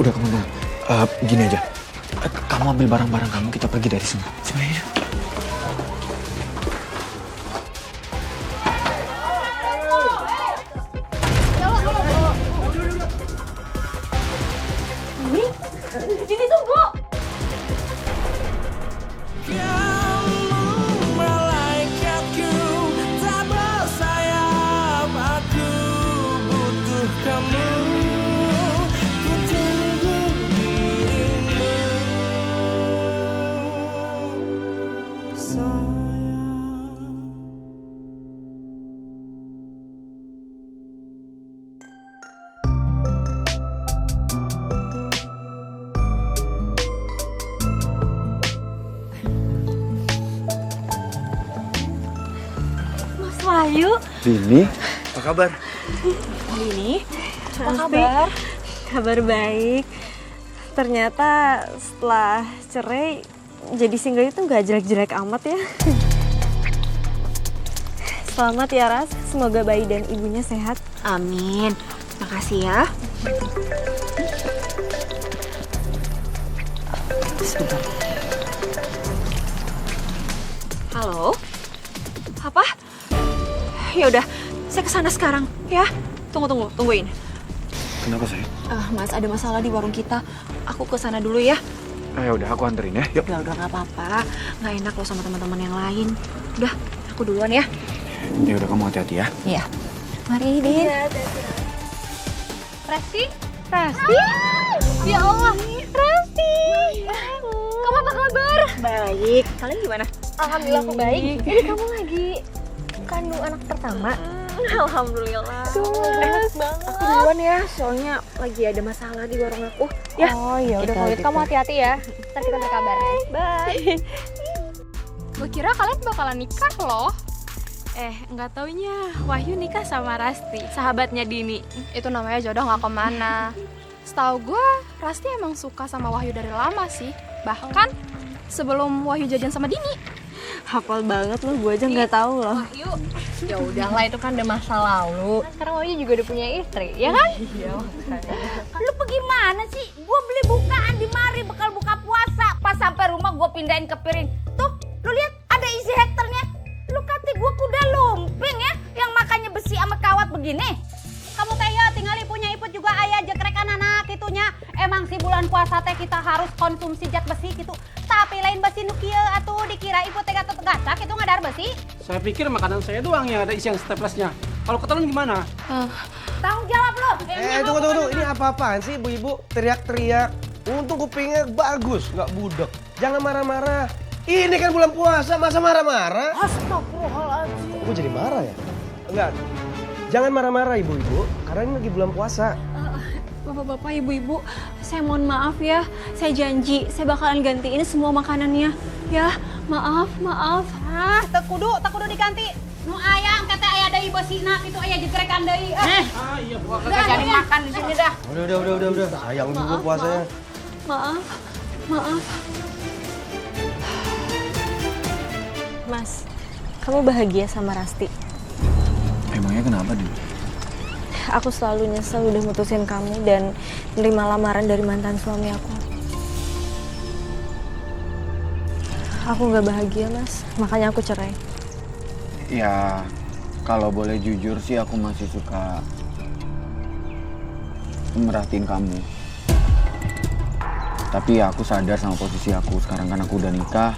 Udah kamu tenang. Gini aja. Kamu ambil barang-barang kamu, kita pergi dari sini. Sini aja. Ini tunggu. Malaikatku tak bersayap, aku butuh kamu. Ku tunggu dirimu, sayang. Mas Wahyu. Dini, apa kabar? Ini apa kabar? Kabar baik. Ternyata setelah cerai jadi single itu nggak jelek-jelek amat ya. Selamat ya Ras, semoga bayi dan ibunya sehat. Amin. Makasih ya. Sebentar. Halo? Apa? Ya udah, saya kesana sekarang ya. Tungguin. Kenapa sayang? Mas, ada masalah di warung kita. Aku kesana dulu ya. Ya udah, aku anterin ya. Yuk. Udah nggak apa-apa. Nggak enak loh sama teman-teman yang lain. Udah, aku duluan ya. Ya udah, kamu hati-hati ya. Iya. Mari, Din. Rasti? Rasti? Ya Allah, Rasti. Kamu apa kabar? Baik. Kalian gimana? Alhamdulillah aku baik. Jadi kamu lagi kandung anak pertama? Alhamdulillah. Enak banget. Aku duluan ya, soalnya lagi ada masalah di warung aku. Ya. Oh ya udah kalau gitu kamu hati-hati ya. Ntar kita berkabar. Bye. Gue kira kalian bakalan nikah loh. Nggak taunya Wahyu nikah sama Rasti, sahabatnya Dini. Itu namanya jodoh nggak kemana. Setahu gue, Rasti emang suka sama Wahyu dari lama sih. Bahkan sebelum Wahyu jadian sama Dini. Hafal banget loh, gue aja nggak tahu loh. Wahyu, Ya udahlah itu kan udah masa lalu. Sekarang Wahyu juga udah punya istri, ya kan? Iya. Lu bagaimana sih? Gue beli bukaan di mari bekal buka puasa. Pas sampai rumah gue pindahin ke piring. Tuh, lu lihat ada isi hektarnya. Lu kata gue kuda lumping ya, yang makannya besi sama kawat begini. Kamu teh ya tinggali punya iput juga ayah jekrekan anak itunya. Emang sih bulan puasa teh kita harus konsumsi zat besi gitu. Tapi lain besi nukieu atuh dikira iput teh gatak itu ngadar besi. Saya pikir makanan saya doang yang ada isian staplesnya. Kalau ketelan gimana? Tanggung jawab lu. Tunggu. Ini apa-apaan sih ibu-ibu teriak-teriak? Untung kupingnya bagus, nggak budek. Jangan marah-marah. Ini kan bulan puasa, masa marah-marah? Astagfirullahaladzim. Aku jadi marah ya? Enggak. Jangan marah-marah ibu-ibu, karena ini lagi bulan puasa. Bapak-bapak, ibu-ibu, saya mohon maaf ya. Saya janji, saya bakalan gantiin semua makanannya. Ya, maaf. Ah, tak kudu diganti. Nu ayam kata ayah deui besina itu ayah jekrekan deui. Iya, bukan Udah jadi makan di sini dah. Udah. Sayang juga puasanya. Maaf. Mas, kamu bahagia sama Rasti? Emangnya kenapa, Din? Aku selalu nyesel udah mutusin kamu dan nerima lamaran dari mantan suami aku. Aku gak bahagia, Mas. Makanya aku cerai. Ya, kalau boleh jujur sih aku masih suka merhatiin kamu. Tapi aku sadar sama posisi aku. Sekarang kan aku udah nikah.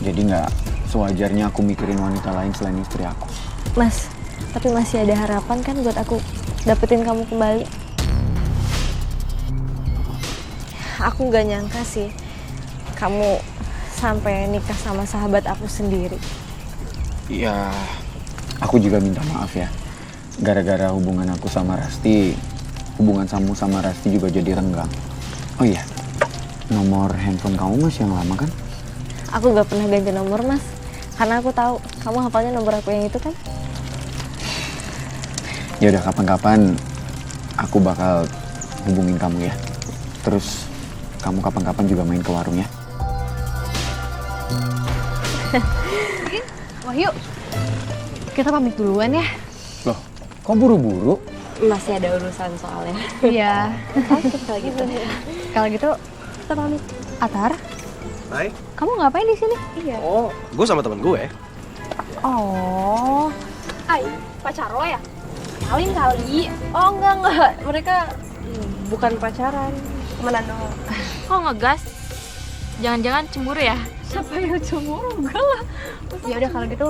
Jadi nggak sewajarnya aku mikirin wanita lain selain istri aku. Mas, tapi masih ada harapan kan buat aku dapetin kamu kembali? Aku gak nyangka sih kamu sampai nikah sama sahabat aku sendiri. Ya, aku juga minta maaf ya. Gara-gara hubungan aku sama Rasti, hubungan kamu sama Rasti juga jadi renggang. Oh iya, nomor handphone kamu masih yang lama kan? Aku gak pernah ganti nomor, Mas. Karena aku tahu kamu hafalnya nomor aku yang itu kan? Ya udah, kapan-kapan aku bakal hubungin kamu ya. Terus kamu kapan-kapan juga main ke warung ya. Wahyu, kita pamit duluan ya. Loh, kok buru-buru? Masih ada urusan soalnya. Iya. Oke kalau gitu. Kalau gitu kita pamit. Atar, Hai. kamu ngapain di sini? Iya. Oh, gue sama temen gue. Oh. Ay, pacar lo ya? Kenalin kali. Oh enggak. Mereka bukan pacaran. Temenan doang. Kok ngegas? Jangan-jangan cemburu ya? Siapa yang cemburu? Enggak lah. Ya udah kalau gitu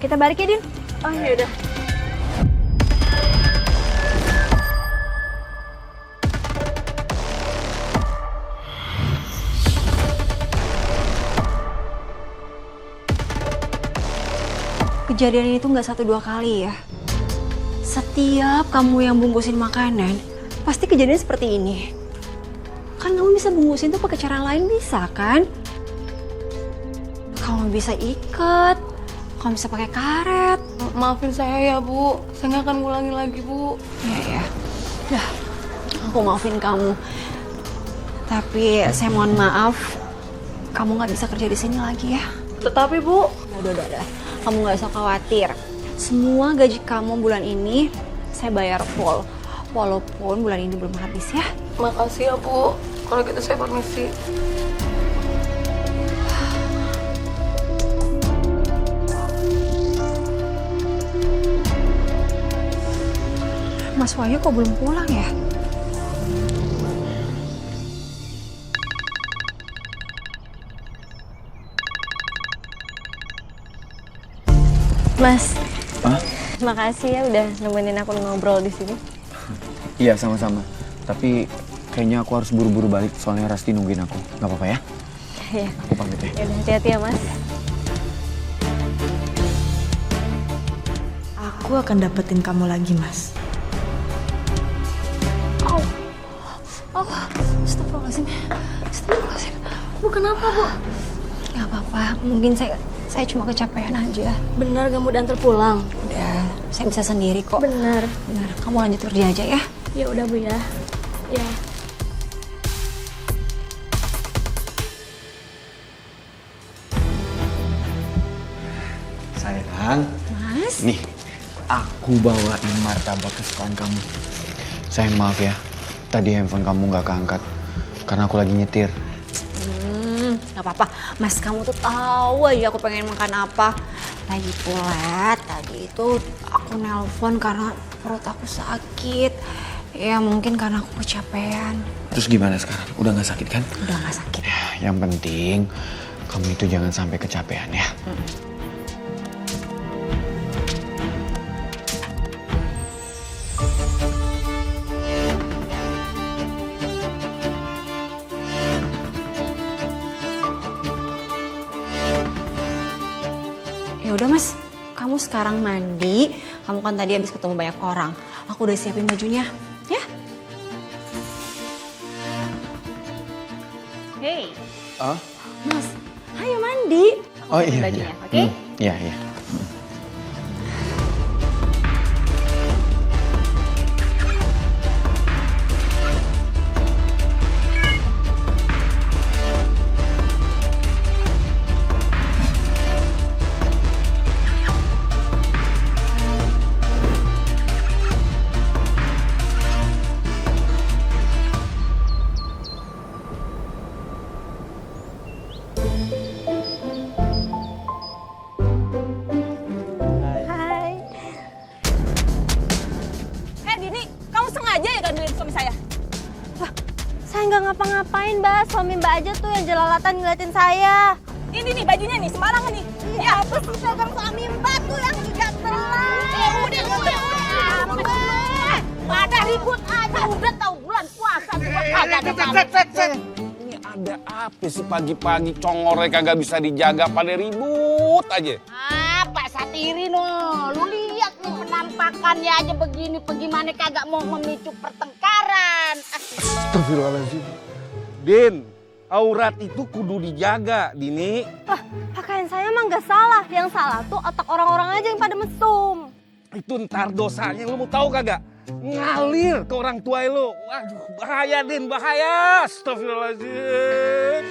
kita balik ya, Din. Oh iya udah. Kejadian itu nggak 1-2 kali ya. Setiap kamu yang bungkusin makanan, pasti kejadian seperti ini. Kan kamu bisa bungkusin tuh pakai cara lain bisa kan? Kamu bisa ikat, kamu bisa pakai karet. Maafin saya ya, Bu. Saya nggak akan ngulangin lagi, Bu. Ya. Dah, aku maafin kamu. Tapi saya mohon maaf, kamu nggak bisa kerja di sini lagi ya. Tetapi, Bu. Udah. Kamu nggak usah khawatir. Semua gaji kamu bulan ini saya bayar full. Walaupun bulan ini belum habis ya. Makasih ya, Bu. Kalau gitu saya permisi. Mas Wahyu kok belum pulang ya? Mas, Hah? makasih ya udah nemenin aku ngobrol di sini. Iya, sama-sama. Tapi kayaknya aku harus buru-buru balik soalnya Rasti nungguin aku. Gak apa-apa ya? Iya. Aku pamit ya. Ya udah hati-hati ya Mas. Aku akan dapetin kamu lagi, Mas. Oh, astagfirullahaladzim. Astagfirullahaladzim. Bu, kenapa, Bu? Gak apa-apa, mungkin saya cuma kecapean aja. Benar gak mau diantar pulang? Udah, saya bisa sendiri kok. Benar. Kamu lanjut kerja aja ya. Ya udah, Bu ya. Ya. Sayang, Mas? nih aku bawain martabak kesukaan kamu. Sayang maaf ya, tadi handphone kamu gak keangkat karena aku lagi nyetir. Gak apa-apa, Mas kamu tuh tahu aja aku pengen makan apa. Lagi pula tadi itu aku nelpon karena perut aku sakit. Ya mungkin karena aku kecapean. Terus gimana sekarang? Udah gak sakit kan? Udah gak sakit. Ya, yang penting kamu itu jangan sampai kecapean ya. Ya udah Mas, kamu sekarang mandi. Kamu kan tadi habis ketemu banyak orang. Aku udah siapin bajunya, ya? Hey, Oh? Mas, ayo mandi. Aku Oh siapin iya, bajunya, iya. oke? Iya, iya. Hai. Dini, kamu sengaja ya gandelin suami saya? Wah, saya nggak ngapa-ngapain, Mbak. Suami Mbak aja tuh yang jelalatan ngeliatin saya. Ini nih bajunya nih, sembarangan nih. Ya, apa sih pegang suami Mbak tuh yang tidak tenang. Udah. Pada ribut aja, udah tahu bulan puasa. Kagak ada malam. Ini ada apa sih pagi-pagi congornya kagak bisa dijaga pada ribut aja. Ah, Pak Satiri no, lu lihat nih penampakannya aja begini, bagaimana kagak mau memicu pertengkaran. Astagfirullahaladzim. Din, aurat itu kudu dijaga, Dini. Pakaian saya emang nggak salah, yang salah tuh otak orang-orang aja yang pada mesum. Itu ntar dosanya lu mau tahu kagak? Ngalir ke orang tua lu. Waduh, bahaya Din, bahaya. Astagfirullahaladzim.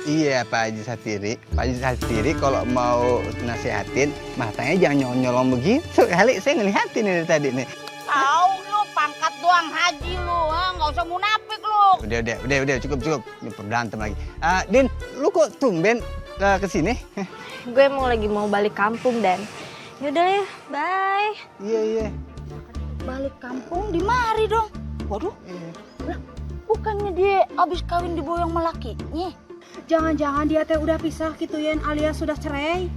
Iya Pak Haji Satiri. Pak Haji Satiri kalau mau nasihatin, matanya jangan nyolong-nyolong begitu. Kali saya ngeliatin dari tadi nih. Tahu doang haji lu, nggak usah munafik lu. Udah, cukup. Ini berantem lagi. Din, lu kok tumben ke sini? Gue lagi mau balik kampung, Dan. Yaudah ya, bye. Iya. Balik kampung di mari dong. Waduh, lah, bukannya dia abis kawin diboyong sama lakinya? Jangan-jangan dia teh udah pisah gitu ya, alias sudah cerai.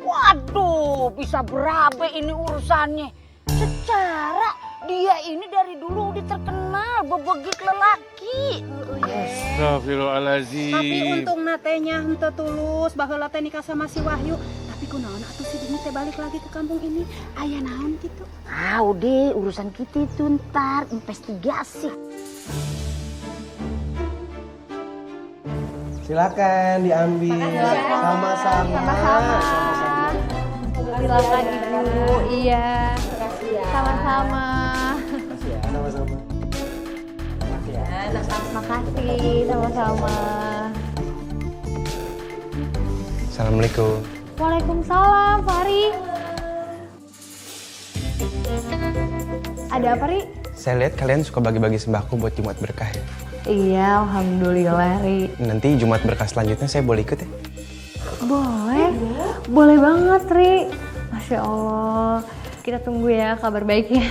Waduh, bisa berabe ini urusannya. Secara dia ini dari dulu udah terkenal bebegik lelaki. Astagfirullahaladzim. Tapi untung natenya henteu tulus baheula teh nikah sama si Wahyu. Tapi kunaon atuh si Dini teh balik lagi ke kampung ini? Aya naon gitu? Udah urusan kita itu ntar investigasi. Silakan diambil. Sama-sama. Silakan Ibu. Iya. Sama-sama. Sama-sama. Makasih, sama-sama. Assalamualaikum. Waalaikumsalam, Fari. Ada apa, Ri? Saya lihat kalian suka bagi-bagi sembako buat Jumat Berkah ya. Iya, alhamdulillah, Ri. Nanti Jumat Berkah selanjutnya saya boleh ikut ya? Boleh banget, Ri. Masya Allah. Kita tunggu ya kabar baiknya.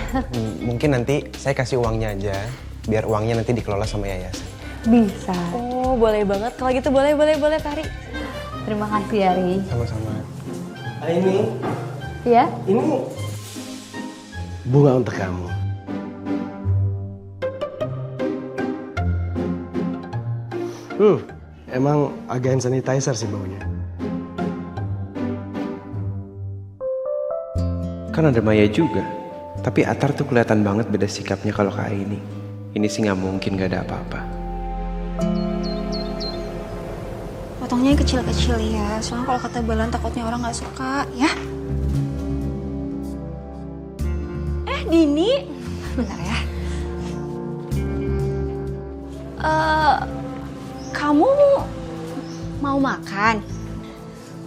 Mungkin nanti saya kasih uangnya aja, biar uangnya nanti dikelola sama yayasan. Bisa. Oh, boleh banget. Kalau gitu boleh, Fari. Terima kasih ya, Ri. Sama-sama. Ini Ya? bunga untuk kamu. Emang agak hand sanitizer sih baunya. Kan ada Maya juga. Tapi Atar tuh kelihatan banget beda sikapnya kalau kayak ini. Ini sih nggak mungkin gak ada apa-apa. Potongnya yang kecil-kecil ya, soalnya kalau ketebalan takutnya orang nggak suka, ya. Dini, bentar ya. Kamu mau makan?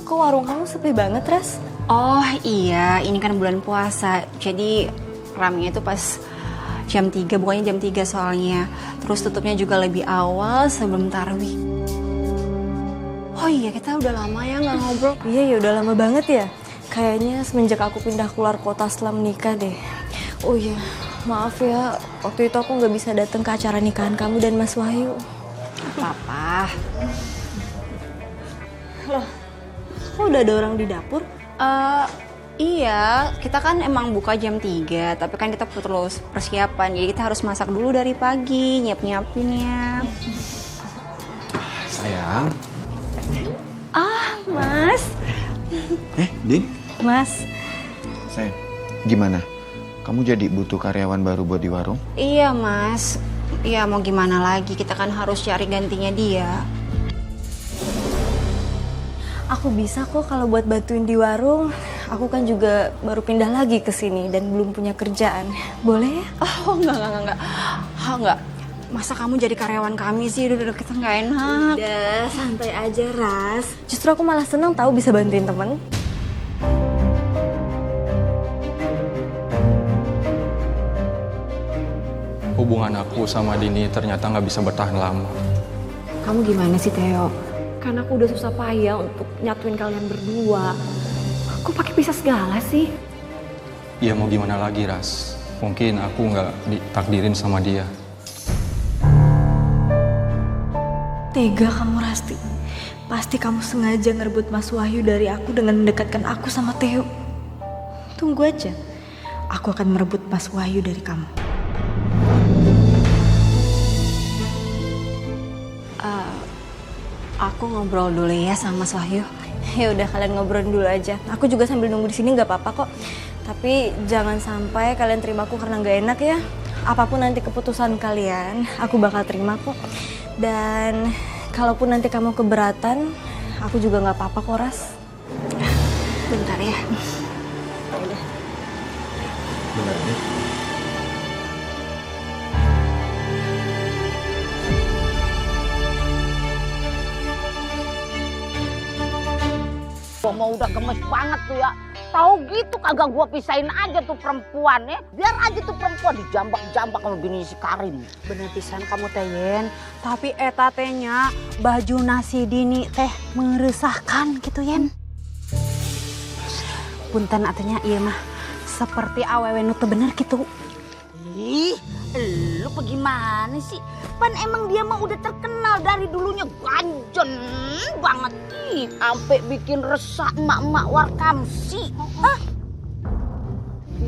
Kok warung kamu sepi banget, Ras? Oh iya, ini kan bulan puasa, jadi ramenya itu pas jam 3, bukannya jam 3 soalnya. Terus tutupnya juga lebih awal sebelum tarawih. Oh iya, kita udah lama ya nggak ngobrol. Iya, ya udah lama banget ya. Kayaknya semenjak aku pindah keluar kota setelah menikah deh. Oh iya, maaf ya, waktu itu aku nggak bisa datang ke acara nikahan kamu dan Mas Wahyu. Apa-apa. Loh, kok udah ada orang di dapur? Iya, kita kan emang buka jam 3, tapi kan kita terus persiapan. Jadi kita harus masak dulu dari pagi, nyiap-nyiapinnya. Sayang. Mas. Din? Mas. Sayang, gimana? Kamu jadi butuh karyawan baru buat di warung? Iya, Mas. Iya, mau gimana lagi? Kita kan harus cari gantinya dia. Aku bisa kok kalau buat bantuin di warung. Aku kan juga baru pindah lagi ke sini dan belum punya kerjaan. Boleh ya? Oh, enggak. Enggak. Masa kamu jadi karyawan kami sih? Udah kita nggak enak. Udah, santai aja, Ras. Justru aku malah seneng tahu bisa bantuin temen. Hubungan aku sama Dini ternyata nggak bisa bertahan lama. Kamu gimana sih, Theo? Karena aku udah susah payah untuk nyatuin kalian berdua. Kok pakai pisah segala sih? Ya mau gimana lagi, Ras? Mungkin aku nggak ditakdirin sama dia. Tega kamu, Rasti. Pasti kamu sengaja ngerebut Mas Wahyu dari aku dengan mendekatkan aku sama Theo. Tunggu aja. Aku akan merebut Mas Wahyu dari kamu. Aku ngobrol dulu ya sama Mas Wahyu. Ya udah, kalian ngobrol dulu aja. Aku juga sambil nunggu di sini nggak apa-apa kok. Tapi jangan sampai kalian terima aku karena nggak enak ya. Apapun nanti keputusan kalian, aku bakal terima kok. Dan kalaupun nanti kamu keberatan, aku juga nggak apa-apa kok, Ras. Bentar ya. Udah. Benar deh. Gua mau udah gemes banget tuh ya. Tahu gitu kagak gua pisahin aja tuh perempuan ya. Biar aja tuh perempuan dijambak-jambak sama bini si Karim. Bener pisan kamu teh Yen. Tapi eta tehnya baju nasi Dini teh meresahkan gitu Yen. Punten atunya iya mah seperti awewe nu teu bener gitu. Ih, lu bagaimana sih? Pan emang dia mah udah terkenal dari dulunya ganjen banget. Ih, sampai bikin resah emak-emak Warkamsi. Hah?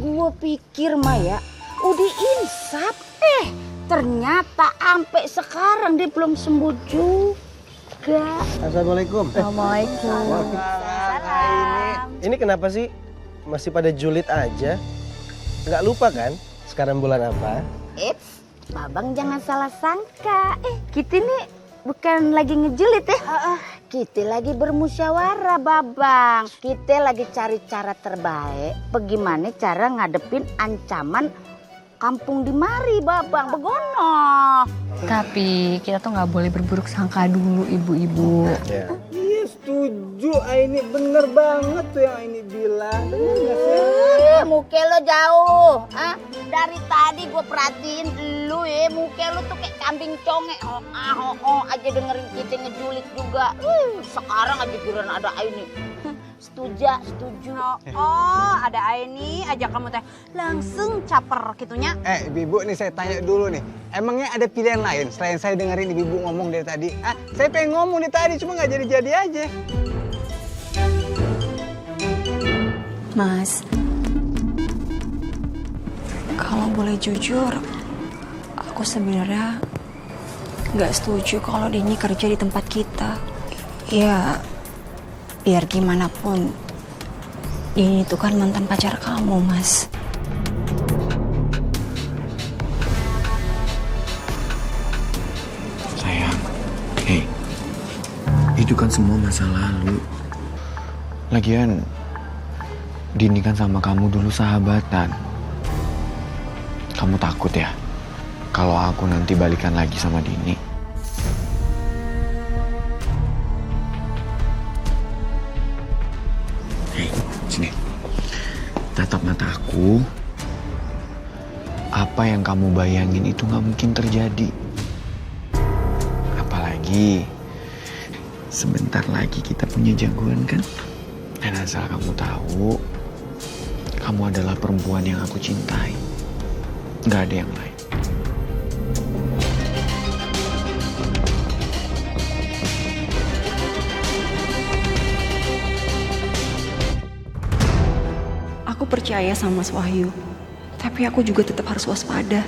Gua pikir mah ya udah insaf. Ternyata sampai sekarang dia belum sembuh juga. Assalamualaikum. Assalamualaikum. Ini kenapa sih masih pada julid aja? Nggak lupa kan sekarang bulan apa? Eits, Babang jangan salah sangka. Kita nih bukan lagi ngejulit ya. Kita lagi bermusyawarah Babang. Kita lagi cari cara terbaik. Bagaimana cara ngadepin ancaman kampung di mari Babang. Begono. Tapi kita tuh nggak boleh berburuk sangka dulu ibu-ibu. Ya. Iya setuju, Aini bener banget tuh yang Aini bilang. Muka lo jauh. Dari tadi gue perhatiin lu ya. Muka lu tuh kayak kambing conge. Aja dengerin kita ngejulit juga. Sekarang aja giliran ada Aini. Setuju. Oh, ada Aini aja kamu teh langsung caper gitunya. Ibu nih saya tanya dulu nih. Emangnya ada pilihan lain selain saya dengerin ibu ngomong dari tadi? Saya pengen ngomong dari tadi cuma nggak jadi-jadi aja. Mas, kalau boleh jujur, aku sebenarnya nggak setuju kalau Dini kerja di tempat kita. Ya, biar gimana pun, Dini itu kan mantan pacar kamu, Mas. Sayang, itu kan semua masa lalu. Lagian, Dini kan sama kamu dulu sahabatan. Kamu takut ya kalau aku nanti balikan lagi sama Dini? Sini, tatap mataku. Apa yang kamu bayangin itu gak mungkin terjadi. Apalagi sebentar lagi kita punya jagoan kan? Dan asal kamu tahu, kamu adalah perempuan yang aku cintai. Gak ada yang lain. Aku percaya sama Mas Wahyu, tapi aku juga tetap harus waspada.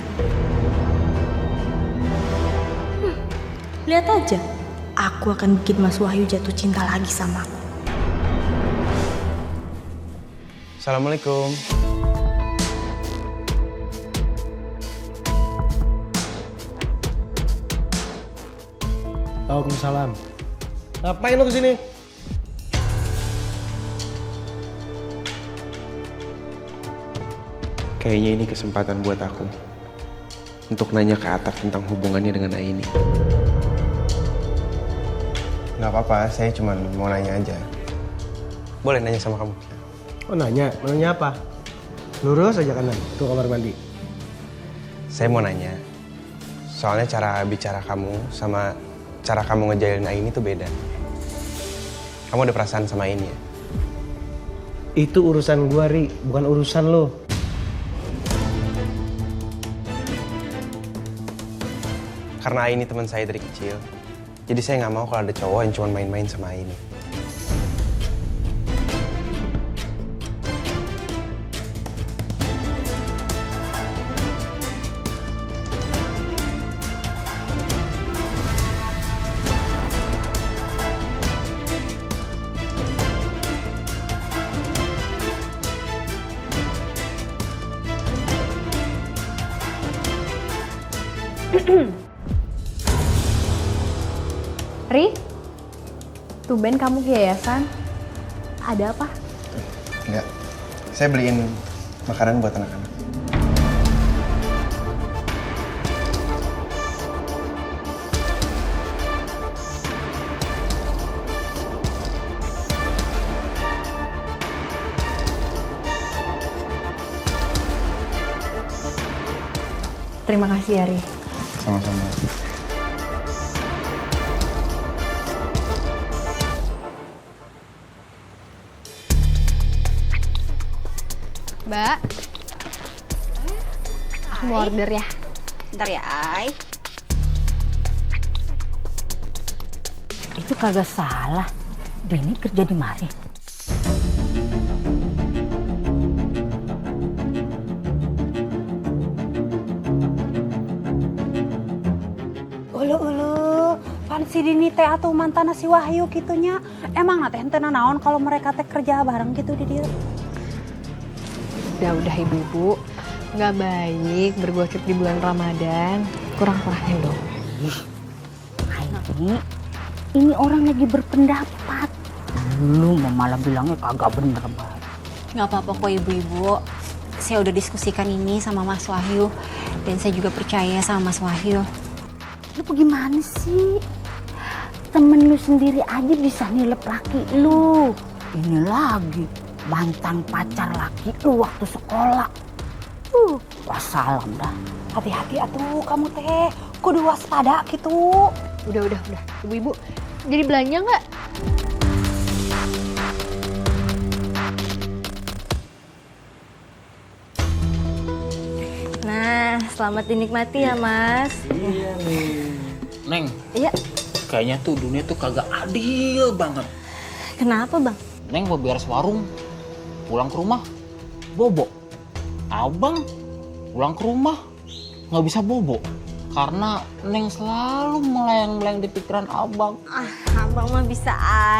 Lihat aja, aku akan bikin Mas Wahyu jatuh cinta lagi sama aku. Assalamualaikum. Waalaikumsalam. Ngapain lo kesini? Kayaknya ini kesempatan buat aku untuk nanya ke Atar tentang hubungannya dengan Aini. Nggak apa-apa, saya cuma mau nanya aja. Boleh nanya sama kamu? Oh nanya? Mau nanya apa? Lurus aja kanan, tuh kamar mandi. Saya mau nanya, soalnya cara bicara kamu sama cara kamu ngejalin Aini tuh beda. Kamu ada perasaan sama Aini ya? Itu urusan gua, Ri, bukan urusan lo. Karena Aini teman saya dari kecil, jadi saya nggak mau kalau ada cowok yang cuma main-main sama Aini. Ri, tumben kamu ke yayasan. Ada apa? Enggak, saya beliin makanan buat anak-anak. Terima kasih ya, Ri. Sama-sama. Mbak, aku mau order ya. Ntar ya, Ai. Itu kagak salah. Denny kerja di mari. Ulu, pan si Dini teh atau mantan si Wahyu gitunya. Emang nate henteu naon kalau mereka teh kerja bareng gitu di dia. Udah ibu-ibu, nggak baik bergosip di bulan Ramadan. Kurang-kurangin dong. Ini orang lagi berpendapat. Lu mau malah bilangnya kagak bener, Mbak. Nggak apa-apa kok ibu-ibu. Saya udah diskusikan ini sama Mas Wahyu. Dan saya juga percaya sama Mas Wahyu. Lu bagaimana sih? Temen lu sendiri aja bisa nilep laki lu. Ini lagi mantan pacar laki lu waktu sekolah. Wassalam dah. Hati-hati atuh kamu teh. Kudu waspada gitu. Udah. Ibu-ibu, jadi belanja nggak? Nah, selamat dinikmati ya, Mas. Iya nih. Neng. Iya. Kayaknya tuh dunia tuh kagak adil banget. Kenapa, Bang? Neng mau beres warung, pulang ke rumah, bobo. Abang pulang ke rumah, nggak bisa bobo. Karena Neng selalu melayang-layang di pikiran abang. Abang mah bisa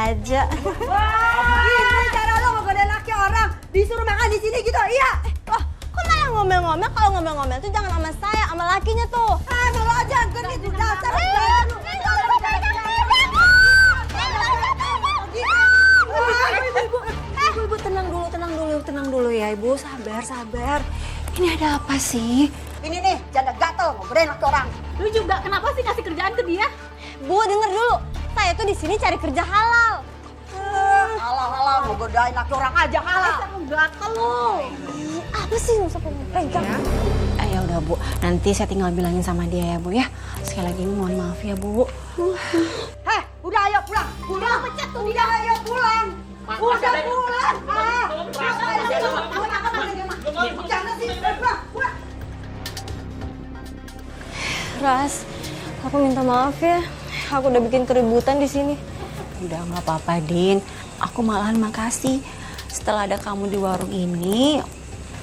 aja. Gini cara lo ngegodain laki orang. Disuruh makan di sini gitu, iya. Kok malah ngomel-ngomel? Kalau ngomel-ngomel tuh jangan sama saya, sama lakinya tuh. Malu aja genit dasar. Ibu, tenang dulu ya Ibu. Sabar. Ini ada apa sih? Ini nih, janda gatel ngobrolin laki orang. Lu juga kenapa sih kasih kerjaan ke dia? Bu, denger dulu. Saya tuh di sini cari kerja halal. Halal, ngegodain laki orang aja halal. Gatel lu. Apa sih nggak usah pegang? Ya udah Bu, nanti saya tinggal bilangin sama dia ya Bu ya. Sekali lagi mohon maaf ya Bu. Heh, udah ayo pulang. Pulang pecat tuh dia. Ayo pulang. Udah pulang. Ras, aku minta maaf ya. Aku udah bikin keributan di sini. Udah nggak apa-apa Din. Aku malahan makasih. Setelah ada kamu di warung ini,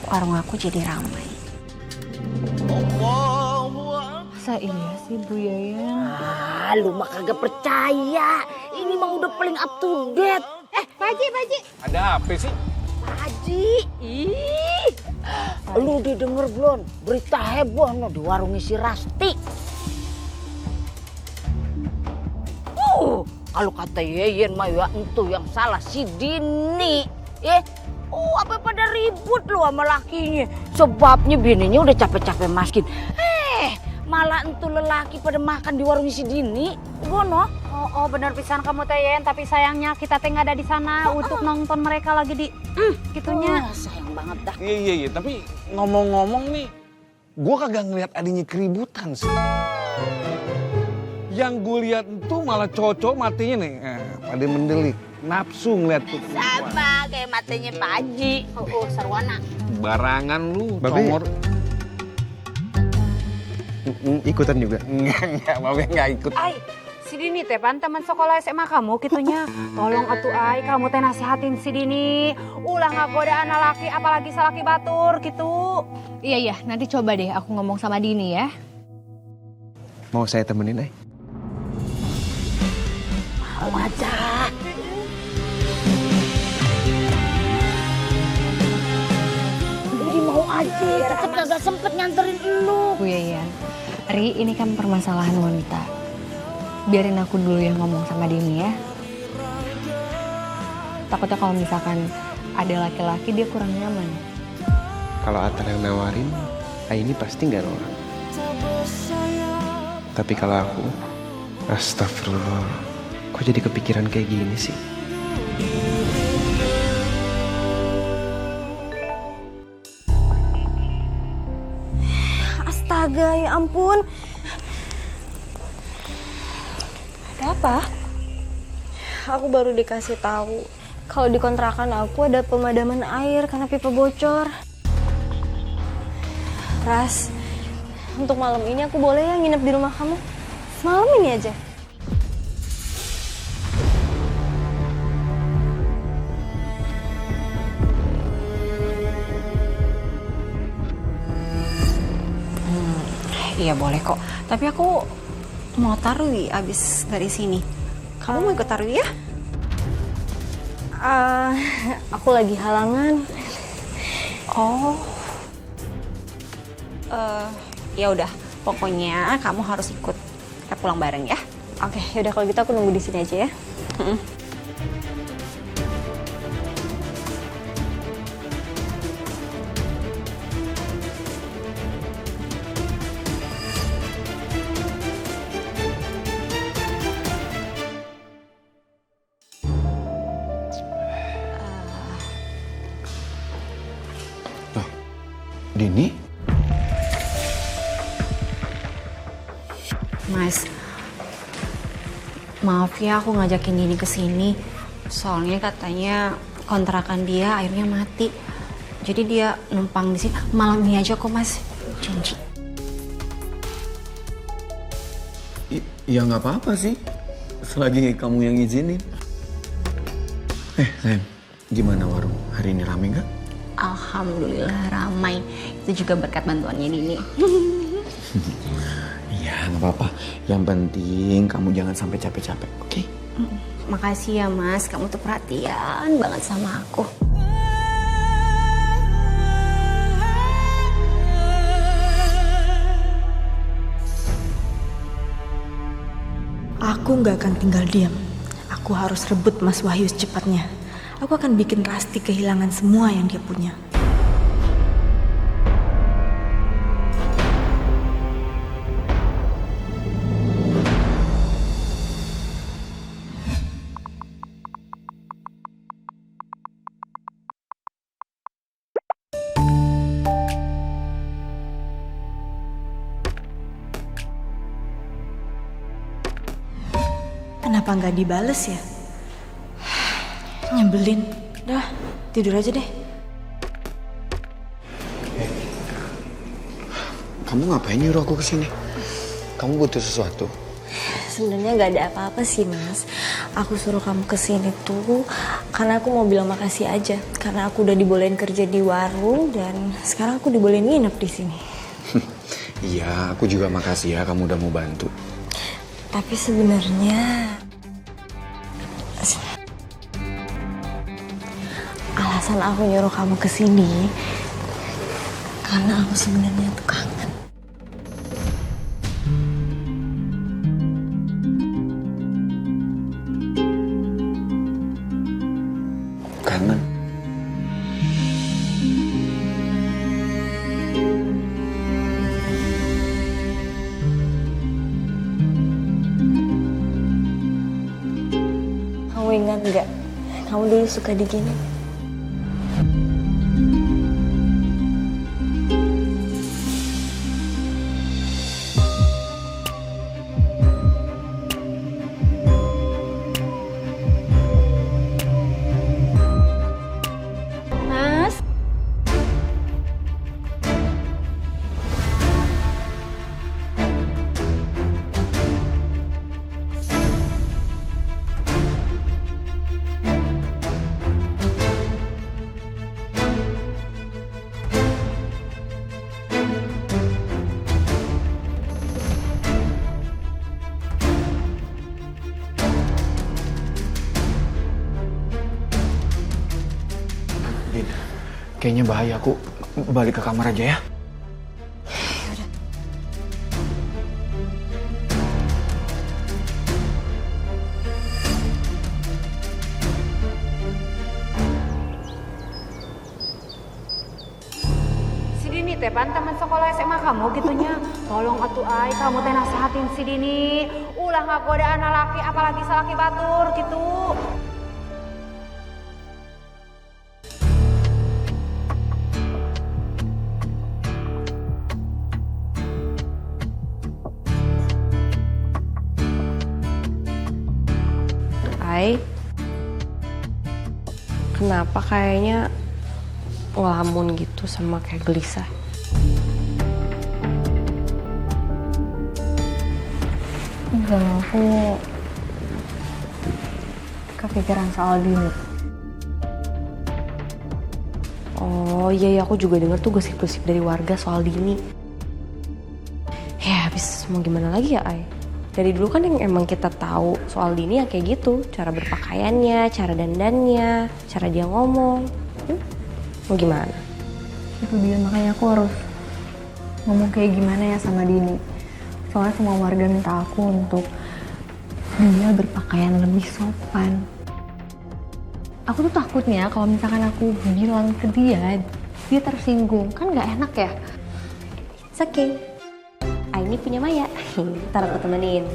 warung aku jadi ramai. Masa iya sih Bu Yaya? Lu mah kagak percaya. Ini mah udah paling up to date. Pak Haji. Ada apa sih? Pak Haji. Ih. Lu didengar belum? Berita heboh no di warungnya si Rasti. Kalau kata Yeyen mah ya itu yang salah si Dini. Apa pada ribut lu sama lakinya. Sebabnya bininya udah capek-capek maskin. Malah entu lelaki pada makan di warung si Dini. Gono. Oh benar pisan kamu teh Yen, tapi sayangnya kita teh nggak ada di sana untuk nonton mereka lagi di gitunya. Sayang banget dah. Iya, tapi ngomong-ngomong nih, gue kagak ngeliat adanya keributan sih. Yang gue lihat itu malah cowok matinya nih, pada mendelik, nafsu ngeliat tuh. Sama kayak matanya Pak Haji. Sarwana. Barangan lu, Babe. congor. Ikutan juga? Enggak, Babe nggak ikut. Ai, si Dini teh pan teman sekolah SMA kamu gitunya. Tolong atuh Ai, kamu teh nasihatin si Dini. Ulah ngagoda anak laki apalagi salaki batur gitu. Iya, nanti coba deh aku ngomong sama Dini ya. Mau saya temenin, Ay? Mau aja. Jadi mau aja, tetep kagak sempet nganterin lu. Bu Yayan, Ri ini kan permasalahan wanita. Biarin aku dulu yang ngomong sama Dini ya. Takutnya kalau misalkan ada laki-laki dia kurang nyaman. Kalau Atar yang nawarin, Aini pasti nggak nolak. Tapi kalau aku, astagfirullah, kok jadi kepikiran kayak gini sih? Astaga. astaga, ya ampun. Ada apa? Aku baru dikasih tahu kalau di kontrakan aku ada pemadaman air karena pipa bocor. Ras, untuk malam ini aku boleh ya nginep di rumah kamu? Malam ini aja. Iya boleh kok. Tapi aku mau tarwi abis dari sini. Kamu mau ikut tarwi ya? Aku lagi halangan. Oh. Ya udah. Pokoknya kamu harus ikut. Kita pulang bareng ya. Oke, yaudah kalau gitu aku nunggu di sini aja ya. Dini? Mas, maaf ya aku ngajakin Dini ke sini. Soalnya katanya kontrakan dia airnya mati. Jadi dia numpang di sini. Malam ini aja kok, Mas. Janji. Ya nggak apa-apa sih. Selagi kamu yang izinin. Sayang, gimana warung? Hari ini rame nggak? Alhamdulillah ramai. Itu juga berkat bantuannya Dini. Iya, nggak apa-apa. Yang penting kamu jangan sampai capek-capek, oke? Makasih ya Mas, kamu tuh perhatian banget sama aku. Aku nggak akan tinggal diam. Aku harus rebut Mas Wahyu secepatnya. Aku akan bikin Rasti kehilangan semua yang dia punya. Kenapa nggak dibales ya? Nyebelin. Udah, tidur aja deh. Kamu ngapain nyuruh aku kesini? Kamu butuh sesuatu? Sebenarnya nggak ada apa-apa sih Mas. Aku suruh kamu kesini tuh karena aku mau bilang makasih aja. Karena aku udah dibolehin kerja di warung dan sekarang aku dibolehin nginep di sini. Iya, aku juga makasih ya kamu udah mau bantu. Tapi sebenarnya alasan aku nyuruh kamu kesini karena aku sebenarnya tuh kangen. Kangen? Kamu ingat nggak? Kamu dulu suka digini. Mas. Din, kayaknya bahaya. Aku balik ke kamar aja ya. Si Dini teh pan teman sekolah SMA kamu gitunya. Tolong atuh ai kamu teh nasehatin si Dini. Ulah ngagoda anak laki apalagi salaki batur gitu. Ai. Kenapa kayaknya ngelamun gitu sama kayak gelisah? Enggak, aku kepikiran soal Dini. Oh iya, aku juga denger tuh gosip-gosip dari warga soal Dini. Ya habis mau gimana lagi ya Ai? Dari dulu kan yang emang kita tahu soal Dini ya kayak gitu. Cara berpakaiannya, cara dandannya, cara dia ngomong. Mau gimana? Itu dia, makanya aku harus ngomong kayak gimana ya sama Dini. Soalnya semua warga minta aku untuk dia berpakaian lebih sopan. Aku tuh takutnya kalau misalkan aku bilang ke dia tersinggung. Kan gak enak ya? It's okay. Ini punya Maya. Ntar aku temenin.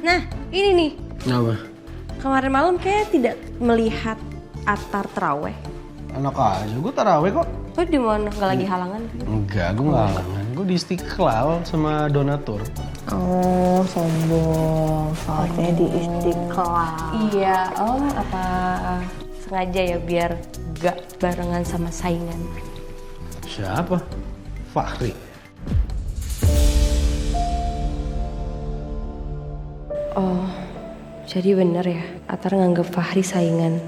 Nah, ini nih. Apa? Kemarin malam kayak tidak melihat Atar terawih. Enak aja, gue taraweh kok. Tuh di mana? Gak lagi halangan? Enggak, gue nggak halangan. Gue di Istiqlal sama donatur. Oh, sombong. Soalnya di Istiqlal. Iya, apa sengaja ya biar gak barengan sama saingan. Siapa? Fahri. Oh, jadi bener ya Atar nganggep Fahri saingan.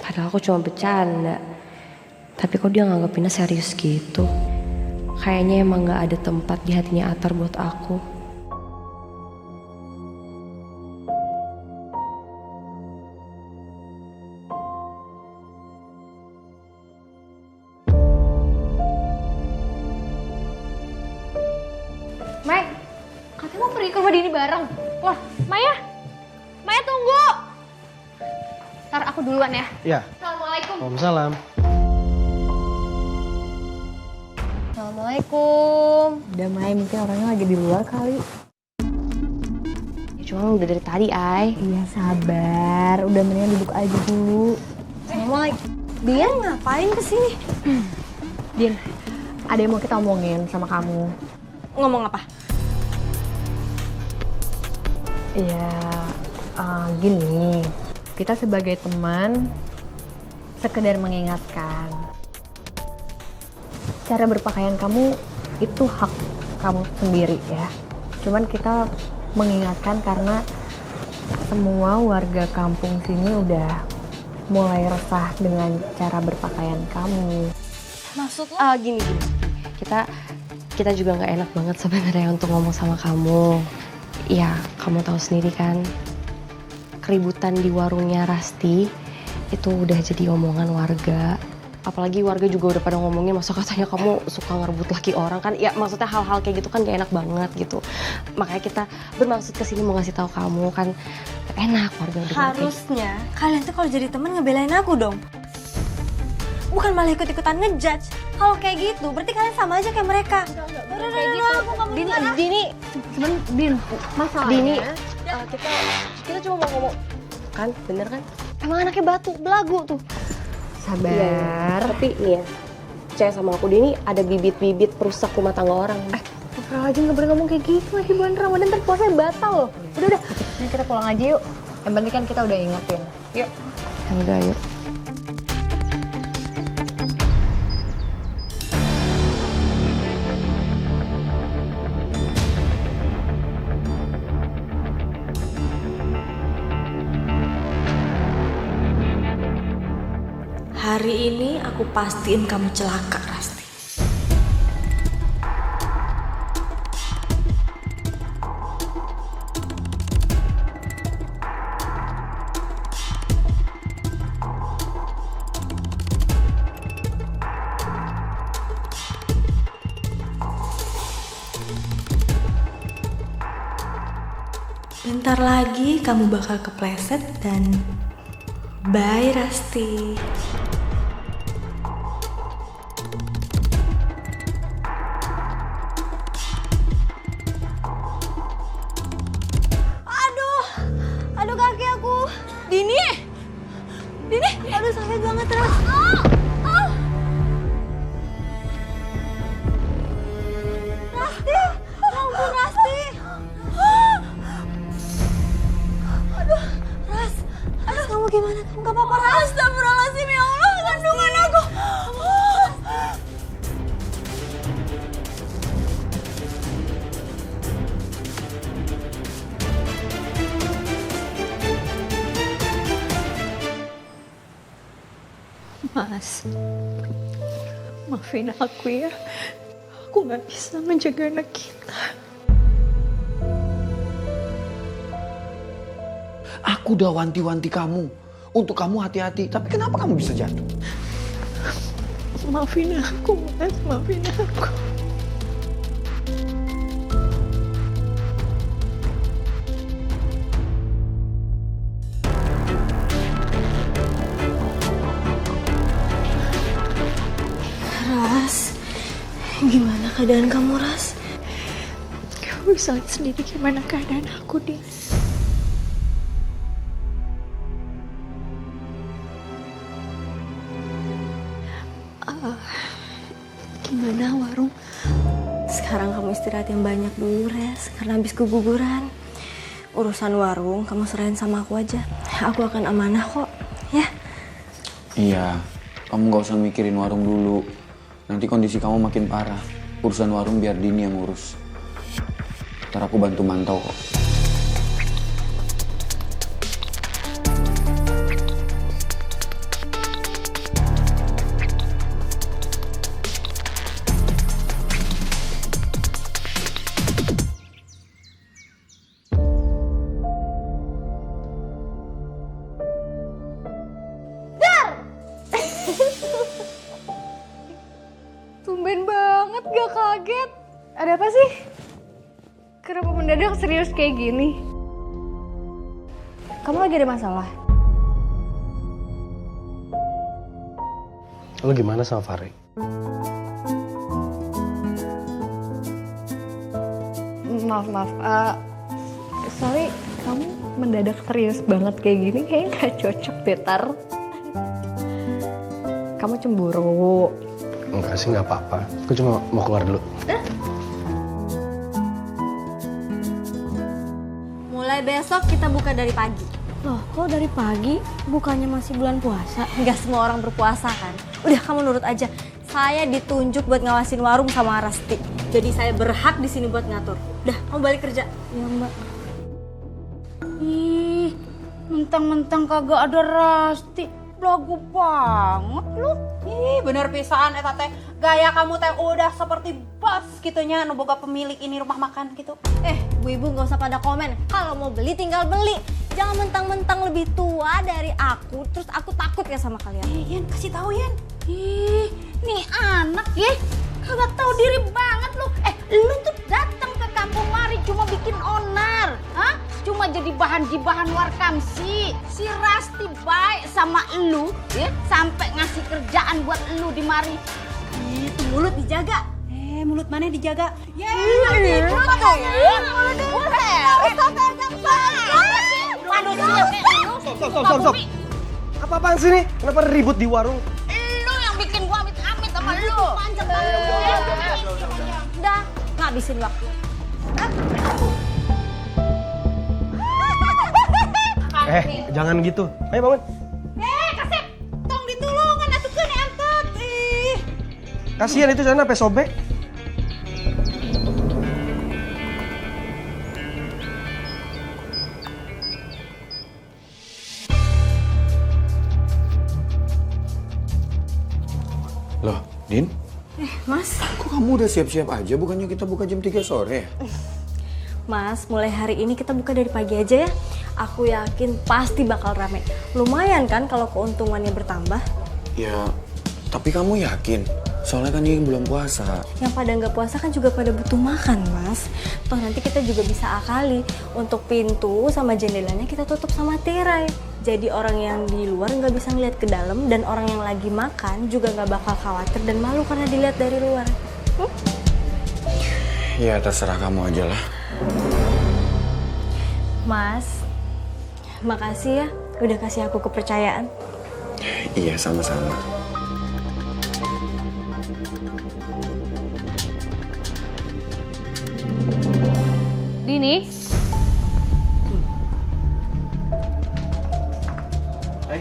Padahal aku cuma bercanda. Tapi kok dia nganggepinnya serius gitu. Kayaknya emang gak ada tempat di hatinya Atar buat aku. Mai, katanya mau pergi ke rumah Dini bareng. Wah, Maya tunggu. Ntar aku duluan ya. Ya. Assalamualaikum. Waalaikumsalam. Assalamualaikum. Udah Mai, mungkin orangnya lagi di luar kali. Ya cuma udah dari tadi, Ai. Iya sabar, udah mendingan duduk aja dulu. Assalamualaikum. Dia ngapain kesini? Din, ada yang mau kita omongin sama kamu. Ngomong apa? Ya, gini. Kita sebagai teman, sekedar mengingatkan. Cara berpakaian kamu itu hak kamu sendiri ya. Cuman kita mengingatkan karena semua warga kampung sini udah mulai resah dengan cara berpakaian kamu. Maksud lo? Gini. Kita juga nggak enak banget sebenarnya untuk ngomong sama kamu. Ya, kamu tahu sendiri kan, keributan di warungnya Rasti itu udah jadi omongan warga. Apalagi warga juga udah pada ngomongin, masa katanya kamu suka ngerebut laki orang kan. Ya maksudnya hal-hal kayak gitu kan gak enak banget gitu. Makanya kita bermaksud kesini mau ngasih tahu kamu kan enak warga udah. Harusnya kalian tuh kalau jadi temen ngebelain aku dong. Bukan malah ikut-ikutan ngejudge. Kalau kayak gitu berarti kalian sama aja kayak mereka. Kayak gitu. Din, masalahnya. Kita cuma mau ngomong kan, bener kan? Emang anaknya batu, belagu tuh. Sabar. Ya, tapi nih ya, percaya sama aku, Dini ada bibit-bibit perusak rumah tangga orang. Aja nggak boleh ngomong kayak gitu lagi, bulan Ramadan ntar puasanya batal loh. Udah, ini kita pulang aja yuk. Yang penting kan kita udah ingetin. Yuk. Udah, yuk. Hari ini aku pastiin kamu celaka, Rasti. Bentar lagi kamu bakal kepleset dan bye, Rasti. Aduh kaki aku. Dini. Aduh sakit banget, Ras. Rasti. Ya ampun, Rasti. Maafin aku ya. Aku gak bisa menjaga anak kita. Aku udah wanti-wanti kamu. Untuk kamu hati-hati. Tapi kenapa kamu bisa jatuh? Maafin aku, Mas. Maafin aku. Ras, gimana keadaan kamu, Ras? Kamu bisa lihat sendiri gimana keadaan aku, Din. Gimana warung? Sekarang kamu istirahat yang banyak dulu, Res, karena habis keguguran. Urusan warung kamu serahin sama aku aja. Aku akan amanah kok, ya? Iya, kamu gak usah mikirin warung dulu. Nanti kondisi kamu makin parah. Urusan warung biar Dini yang urus. Ntar aku bantu mantau kok. Tumben banget gak kaget. Ada apa sih? Kenapa mendadak serius kayak gini? Kamu lagi ada masalah? Lo gimana sama Fahri? Maaf. Sorry, kamu mendadak serius banget kayak gini. Kayaknya gak cocok deh, Tar. Kamu cemburu. Enggak sih, nggak apa-apa. Aku cuma mau keluar dulu. Mulai besok kita buka dari pagi. Loh, kok dari pagi? Bukannya masih bulan puasa? Nggak semua orang berpuasa kan? Udah, kamu nurut aja. Saya ditunjuk buat ngawasin warung sama Rasti. Jadi saya berhak di sini buat ngatur. Udah, kamu balik kerja. Ya, Mbak. Ih, mentang-mentang kagak ada Rasti. Lagu banget lu. Ih, bener pisan eta teh. Gaya kamu teh udah seperti bos gitunya nu boga pemilik ini rumah makan gitu. Bu ibu nggak usah pada komen. Kalau mau beli tinggal beli. Jangan mentang-mentang lebih tua dari aku, terus aku takut ya sama kalian. Yan, kasih tahu Yan. Ih, nih anak ya, kagak tahu diri banget lu. Lu tuh datang ke kampung mari cuma bikin onar, hah? Cuma jadi bahan gibahan warkamsi. Si Rasti baik sama lu, ya, sampai ngasih kerjaan buat lu di mari. Itu mulut dijaga. Mulut mana dijaga? Stop. Apa-apaan sih nih? Kenapa ribut di warung? Lu yang bikin gua amit-amit sama lu. Udah, ngabisin waktu. Jangan gitu. Ayo bangun. Kasep, tong ditulungan atuh keun angkat. Kasihan itu sana sampai sobek. Loh, Din? Mas. Kok kamu udah siap-siap aja? Bukannya kita buka jam 3 sore? Mas, mulai hari ini kita buka dari pagi aja ya. Aku yakin pasti bakal rame. Lumayan kan kalau keuntungannya bertambah? Ya, tapi kamu yakin? Soalnya kan ini belum puasa. Yang pada nggak puasa kan juga pada butuh makan, Mas. Toh nanti kita juga bisa akali. Untuk pintu sama jendelanya kita tutup sama tirai. Jadi orang yang di luar nggak bisa ngeliat ke dalam dan orang yang lagi makan juga nggak bakal khawatir dan malu karena dilihat dari luar. Ya terserah kamu aja lah. Mas, makasih ya udah kasih aku kepercayaan. Iya, sama-sama. Dini? Hai.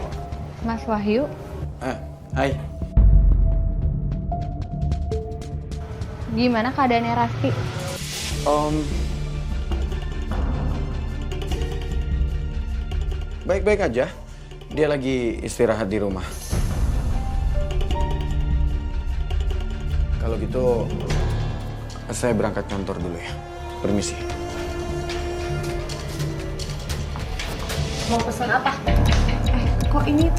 Mas Wahyu? Hai. Gimana keadaannya Rasti? Baik-baik aja. Dia lagi istirahat di rumah. Kalau gitu, saya berangkat kantor dulu ya. Permisi. Mau pesan apa? Kok ini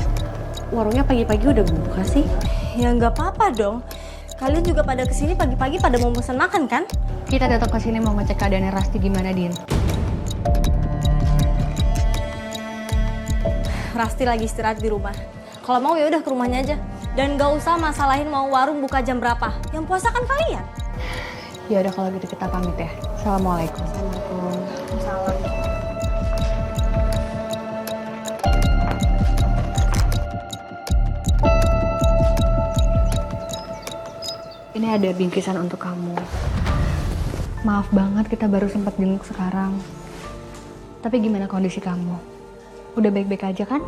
warungnya pagi-pagi udah buka sih? Ya nggak apa-apa dong. Kalian juga pada kesini pagi-pagi pada mau pesan makan kan? Kita tetap kesini mau ngecek keadaannya Rasti gimana, Din. Rasti lagi istirahat di rumah. Kalau mau ya udah ke rumahnya aja. Dan nggak usah masalahin mau warung buka jam berapa. Yang puasa kan kalian. Ya udah kalau gitu kita pamit ya. Assalamualaikum. Salam. Ini ada bingkisan untuk kamu. Maaf banget kita baru sempat jenguk sekarang. Tapi gimana kondisi kamu? Udah baik-baik aja kan?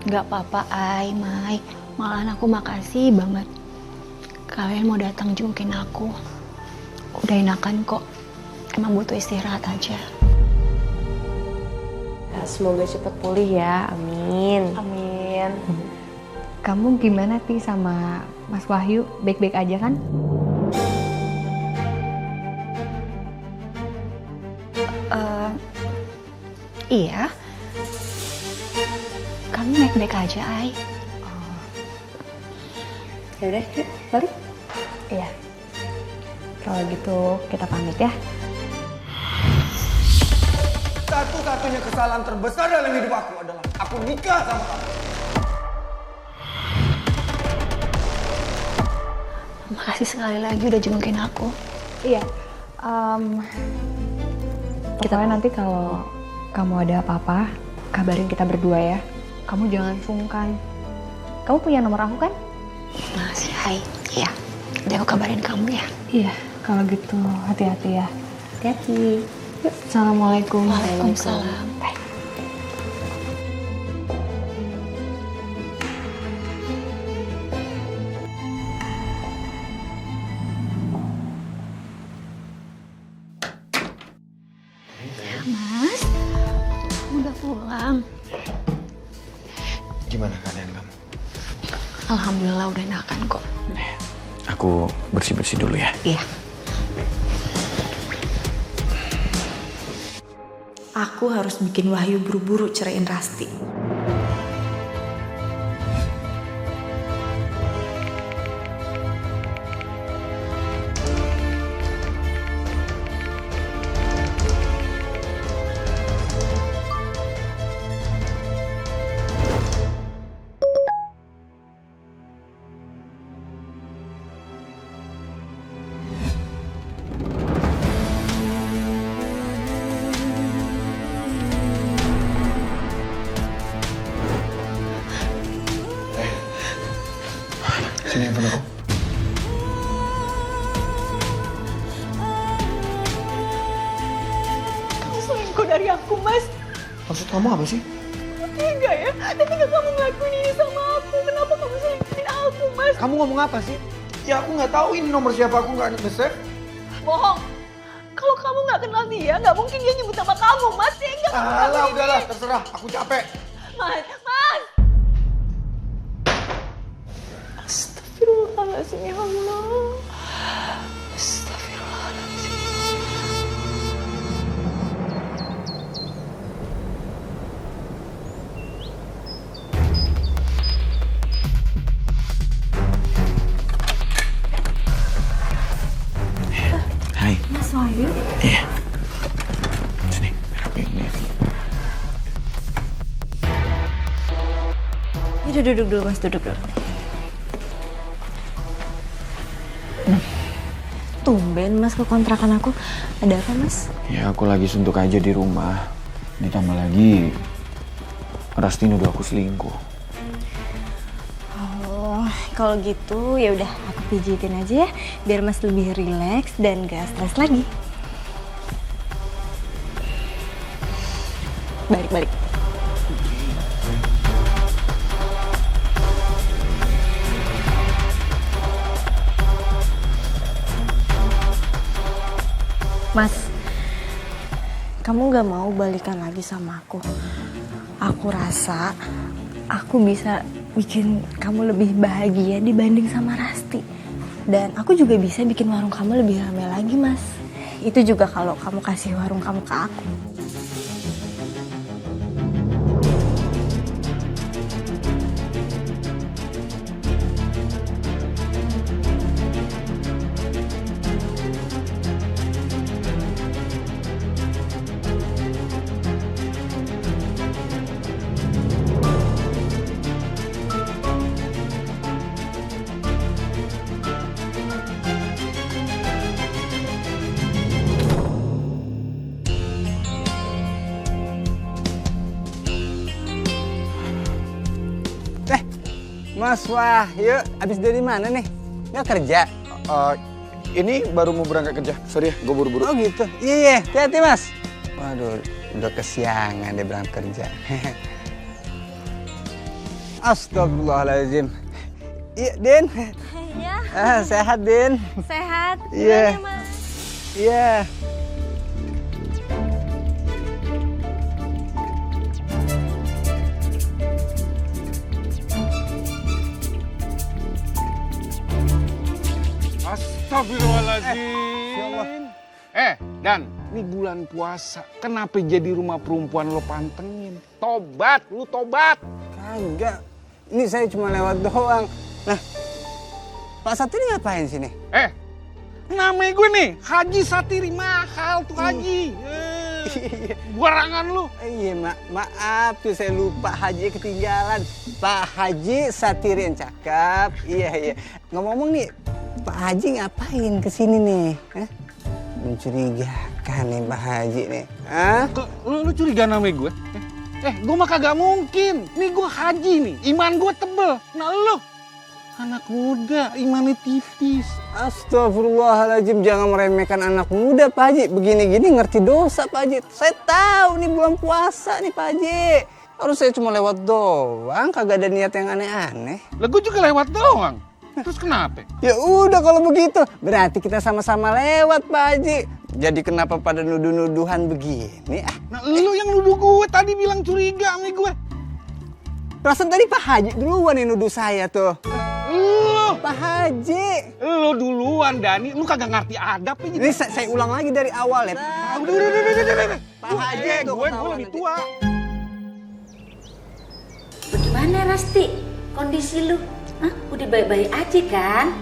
Gak apa-apa, Ai, Mai. Malahan aku makasih banget. Kalian mau datang jungkin aku. Udah enakan kok. Emang butuh istirahat aja. Semoga cepat pulih ya, amin. Amin. Kamu gimana Ti sama Mas Wahyu? Baik-baik aja kan? Iya. Kami baik-baik aja, Ai. Ya udah, yuk, balik. Iya. Kalau gitu kita pamit ya. Satu-satunya kesalahan terbesar dalam hidup aku adalah aku nikah sama kamu. Makasih sekali lagi udah jengukin aku. Iya. Pokoknya nanti kalau kamu ada apa-apa, kabarin kita berdua ya. Kamu jangan sungkan. Kamu punya nomor aku kan? Makasih, Ai. Iya. Nanti aku kabarin kamu ya. Iya. Kalau gitu hati-hati ya. Hati-hati. Yuk. Assalamualaikum. Waalaikumsalam. Bye. Mas, udah pulang. Gimana keadaan kamu? Alhamdulillah udah enakan kok. Aku bersih-bersih dulu ya. Iya. Aku harus bikin Wahyu buru-buru ceraiin Rasti. Sini handphone aku. Kamu selingkuh dari aku, Mas. Maksud kamu apa sih? Tega ya? Ketika kamu ngelakuin ini sama aku, kenapa kamu selingkuhin aku, Mas? Kamu ngomong apa sih? Ya aku nggak tahu ini nomor siapa, aku nggak nge-save. Bohong. Kalau kamu nggak kenal dia, nggak mungkin dia nyebut nama kamu, Mas. Tega kamu Alah, ngelakuin udahlah, ini. terserah. Aku capek. Mas, Mas. Astagfirullahaladzim, ya Allah. Astagfirullahaladzim. Hai. Mas Wahyu. Iya. Sini. Ini. Ya, duduk dulu, Mas. Duduk dulu. Tumben Mas ke kontrakan aku. Ada apa, Mas? Ya aku lagi suntuk aja di rumah. Ditambah lagi Rasti nuduh aku selingkuh. Oh, kalau gitu ya udah aku pijitin aja ya, biar Mas lebih rileks dan gak stres lagi. Balik. Mas, kamu gak mau balikan lagi sama aku? Aku rasa aku bisa bikin kamu lebih bahagia dibanding sama Rasti. Dan aku juga bisa bikin warung kamu lebih ramai lagi, Mas. Itu juga kalau kamu kasih warung kamu ke aku. Mas Wahyu, abis dari mana nih? Nggak kerja? Ini baru mau berangkat kerja. Sorry ya, gue buru-buru. Oh gitu? Iya, hati-hati Mas. Waduh, udah kesiangan dia berangkat kerja. Astagfirullahaladzim. Iya, Din. Iya. Sehat, Din. Sehat. Iya. Gimana, Mas? Iya. Astagfirullahaladzim. Dan ini bulan puasa. Kenapa jadi rumah perempuan lo pantengin? Tobat, lu tobat. Kagak. Ini saya cuma lewat doang. Nah, Pak Satiri ngapain sini? Namanya gue nih, Haji Satiri. Mahal tuh Haji. Barangan lu. Iya, maaf tuh saya lupa, Haji ketinggalan. Pak Haji Satiri yang cakep. Iya. Ngomong-ngomong nih, Pak Haji ngapain kesini nih? Mencurigakan nih Pak Haji nih. Lu curiga nama gue? Gue mah kagak mungkin. Nih gue haji nih, iman gue tebel. Nah lu, anak muda, imannya tipis. Astagfirullahaladzim, jangan meremehkan anak muda Pak Haji. Begini-gini ngerti dosa Pak Haji. Saya tahu nih bulan puasa nih Pak Haji. Harus saya cuma lewat doang, kagak ada niat yang aneh-aneh. Lah gue juga lewat doang. Terus kenapa? Ya udah kalau begitu, berarti kita sama-sama lewat Pak Haji. Jadi kenapa pada nuduh-nuduhan begini? Nah lu yang nuduh gue tadi bilang curiga sama gue. Perasaan tadi Pak Haji duluan yang nuduh saya tuh. Lu Pak Haji. Lu duluan Dani, lu kagak ngerti adab ini. Ini saya ulang lagi dari awal ya. Udah. Pak Haji tuh gue lebih tua. Bagaimana Rasti? Kondisi lu? Udah baik-baik aja kan?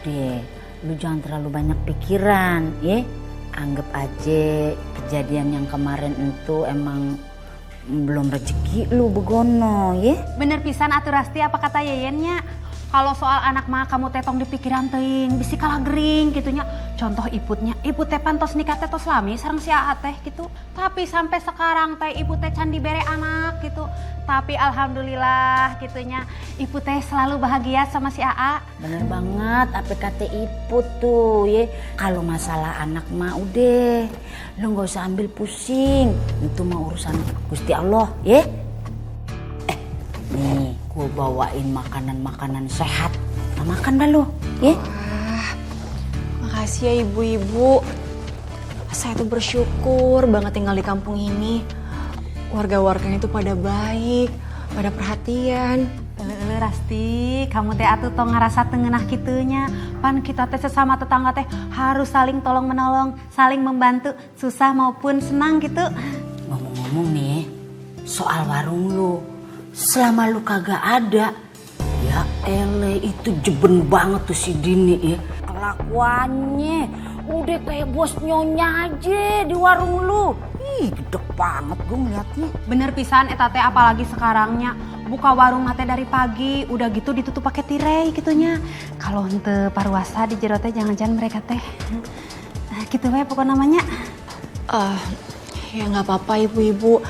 Udah, lu jangan terlalu banyak pikiran, ya. Anggap aja kejadian yang kemarin itu emang belum rezeki lu begono, ya. Bener pisan atuh Rasti apa kata Yeyennya. Kalau soal anak mah kamu tetong dipikiran teuing, bisi kalah gering gitunya. Contoh iputnya, ibu teh pantos nikah teh tos lami sareng si Aa teh gitu. Tapi sampai sekarang teh ibu teh can dibere anak gitu. Tapi alhamdulillah gitunya, ibu teh selalu bahagia sama si Aa. Bener banget apa kata Iput tuh, ya. Kalau masalah anak mah udah, lu gak usah ambil pusing. Itu mah urusan Gusti Allah, ya. Nih, gue bawain makanan-makanan sehat. Nah, makan dah lu, ya. Makasih ya ibu-ibu. Saya tuh bersyukur banget tinggal di kampung ini. Warga-warganya itu pada baik, pada perhatian. Ele Rasti, kamu teh atuh tong ngerasa tengenah kitunya. Pan kita teh sesama tetangga teh harus saling tolong menolong, saling membantu, susah maupun senang gitu. Ngomong-ngomong nih, soal warung lu. Selama lu kagak ada, ya ele itu jeben banget tuh si Dini ya. Kelakuannya udah kayak bos nyonya aja di warung lu. Ih, gede banget gue ngeliatnya. Bener pisan eta teh apalagi sekarangnya. Buka warung teh dari pagi, udah gitu ditutup pakai tirai gitunya. Kalau henteu paruasa di jero teh jangan-jangan mereka teh. Nah, gitu we pokok namanya. Ya nggak apa-apa ibu-ibu.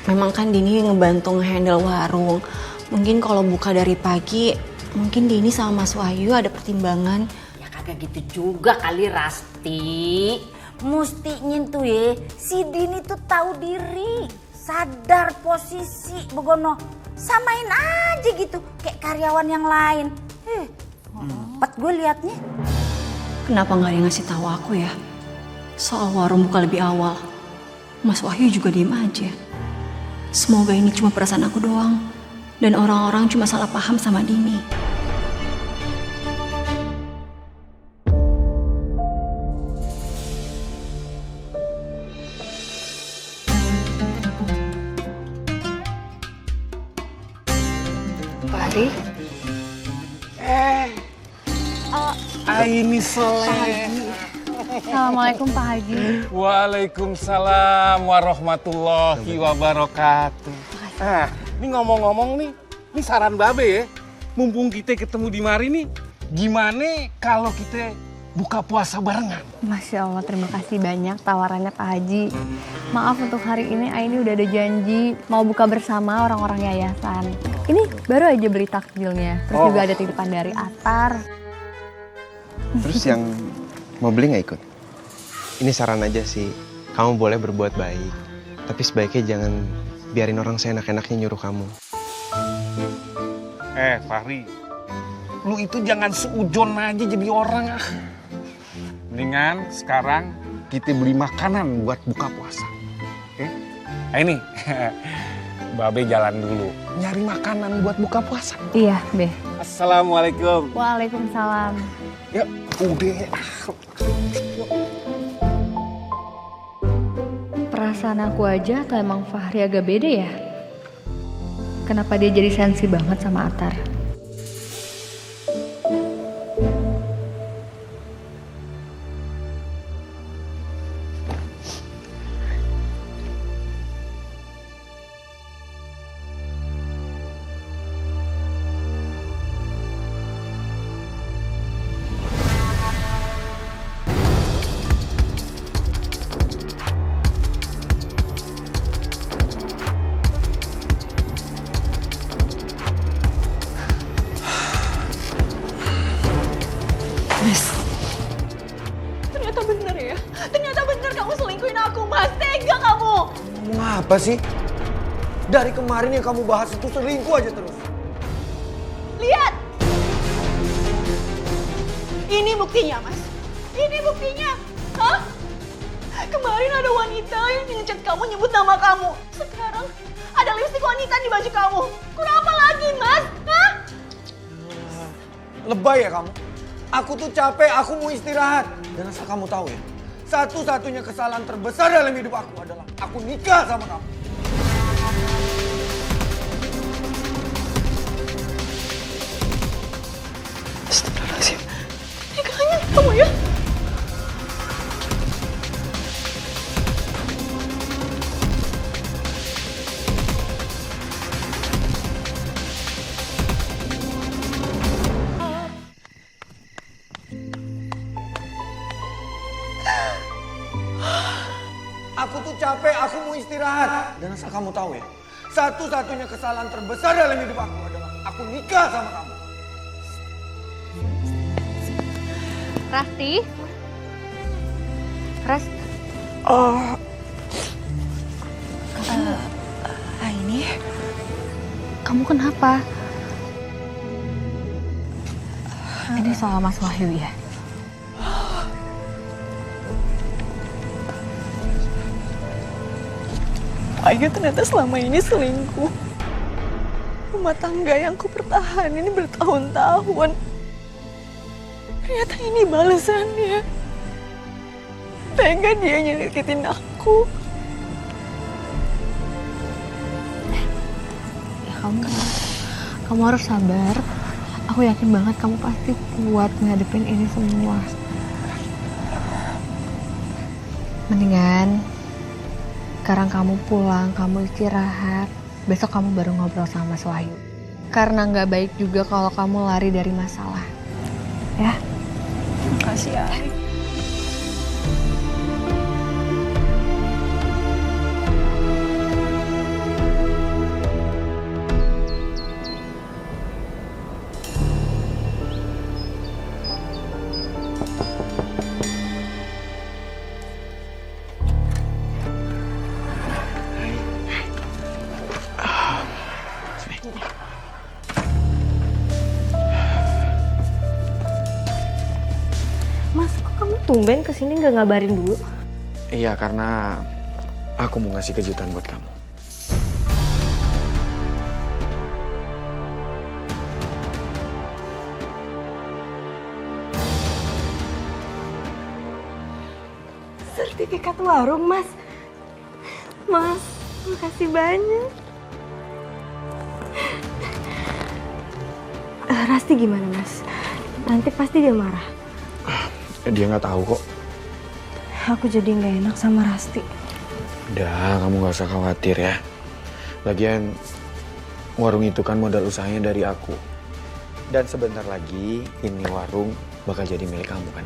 Memang kan Dini ngebantu ngehandle warung. Mungkin kalau buka dari pagi, mungkin Dini sama Mas Wahyu ada pertimbangan. Ya kagak gitu juga kali Rasti. Mustinya tuh ya, si Dini tuh tahu diri, sadar posisi begono. Samain aja gitu kayak karyawan yang lain. Empat gue liatnya. Kenapa nggak ada yang ngasih tahu aku ya? Soal warung buka lebih awal. Mas Wahyu juga diem aja. Semoga ini cuma perasaan aku doang. Dan orang-orang cuma salah paham sama Dini. ini Soleh. Assalamualaikum Pak Haji. Waalaikumsalam warahmatullahi wabarakatuh. Ini ngomong-ngomong nih, ini saran Babe ya. Mumpung kita ketemu di mari nih, gimana kalau kita buka puasa barengan? Masya Allah, terima kasih banyak tawarannya Pak Haji. Maaf untuk hari ini Aini udah ada janji mau buka bersama orang-orang yayasan. Ini baru aja beli takjilnya, terus juga ada titipan dari Atar. Terus yang mau beli nggak ikut? Ini saran aja sih, kamu boleh berbuat baik. Tapi sebaiknya jangan biarin orang seenak-enaknya nyuruh kamu. Fahri, lu itu jangan seujon aja jadi orang. Mendingan sekarang kita beli makanan buat buka puasa. Oke? Ini, Babe jalan dulu. Nyari makanan buat buka puasa. Iya, Be. Assalamualaikum. Waalaikumsalam. Ya, udah. Perasaan aku aja atau emang Fahri agak beda ya? Kenapa dia jadi sensi banget sama Atar? Ternyata bener ya. Ternyata bener kamu selingkuhin aku, Mas. Tega kamu. Ngomong apa sih? Dari kemarin yang kamu bahas itu selingkuh aja terus. Lihat. Ini buktinya, Mas. Ini buktinya. Hah? Kemarin ada wanita yang ngechat kamu nyebut nama kamu. Sekarang ada lipstik wanita di baju kamu. Kurang apa lagi, Mas? Hah? Lebay ya kamu? Aku tuh capek, aku mau istirahat. Dan asal kamu tahu ya, satu-satunya kesalahan terbesar dalam hidup aku adalah aku nikah sama kamu. Astagfirullahaladzim. Nikahnya kamu ya? Aku tuh capek, aku mau istirahat. Dan asal kamu tahu ya, satu-satunya kesalahan terbesar dalam hidup aku adalah aku nikah sama kamu. Rasti? Ras? Ini Kamu kenapa? Ini soal Mas Wahyu ya? Ayu ternyata selama ini selingkuh. Rumah tangga yang ku pertahanin bertahun-tahun. Ternyata ini balasannya. Tega dia nyakitin aku. Ya kamu harus sabar. Aku yakin banget kamu pasti kuat ngadepin ini semua. Mendingan sekarang kamu pulang, kamu istirahat. Besok kamu baru ngobrol sama Mas Wahyu. Karena nggak baik juga kalau kamu lari dari masalah. Ya? Makasih ya. Mas, kok kamu tumben kesini nggak ngabarin dulu? Iya, karena aku mau ngasih kejutan buat kamu. Sertifikat warung, Mas. Mas, makasih banyak. Rasti gimana, Mas? Nanti pasti dia marah. Dia nggak tahu kok. Aku jadi nggak enak sama Rasti. Udah, kamu nggak usah khawatir ya. Lagian warung itu kan modal usahanya dari aku. Dan sebentar lagi ini warung bakal jadi milik kamu kan.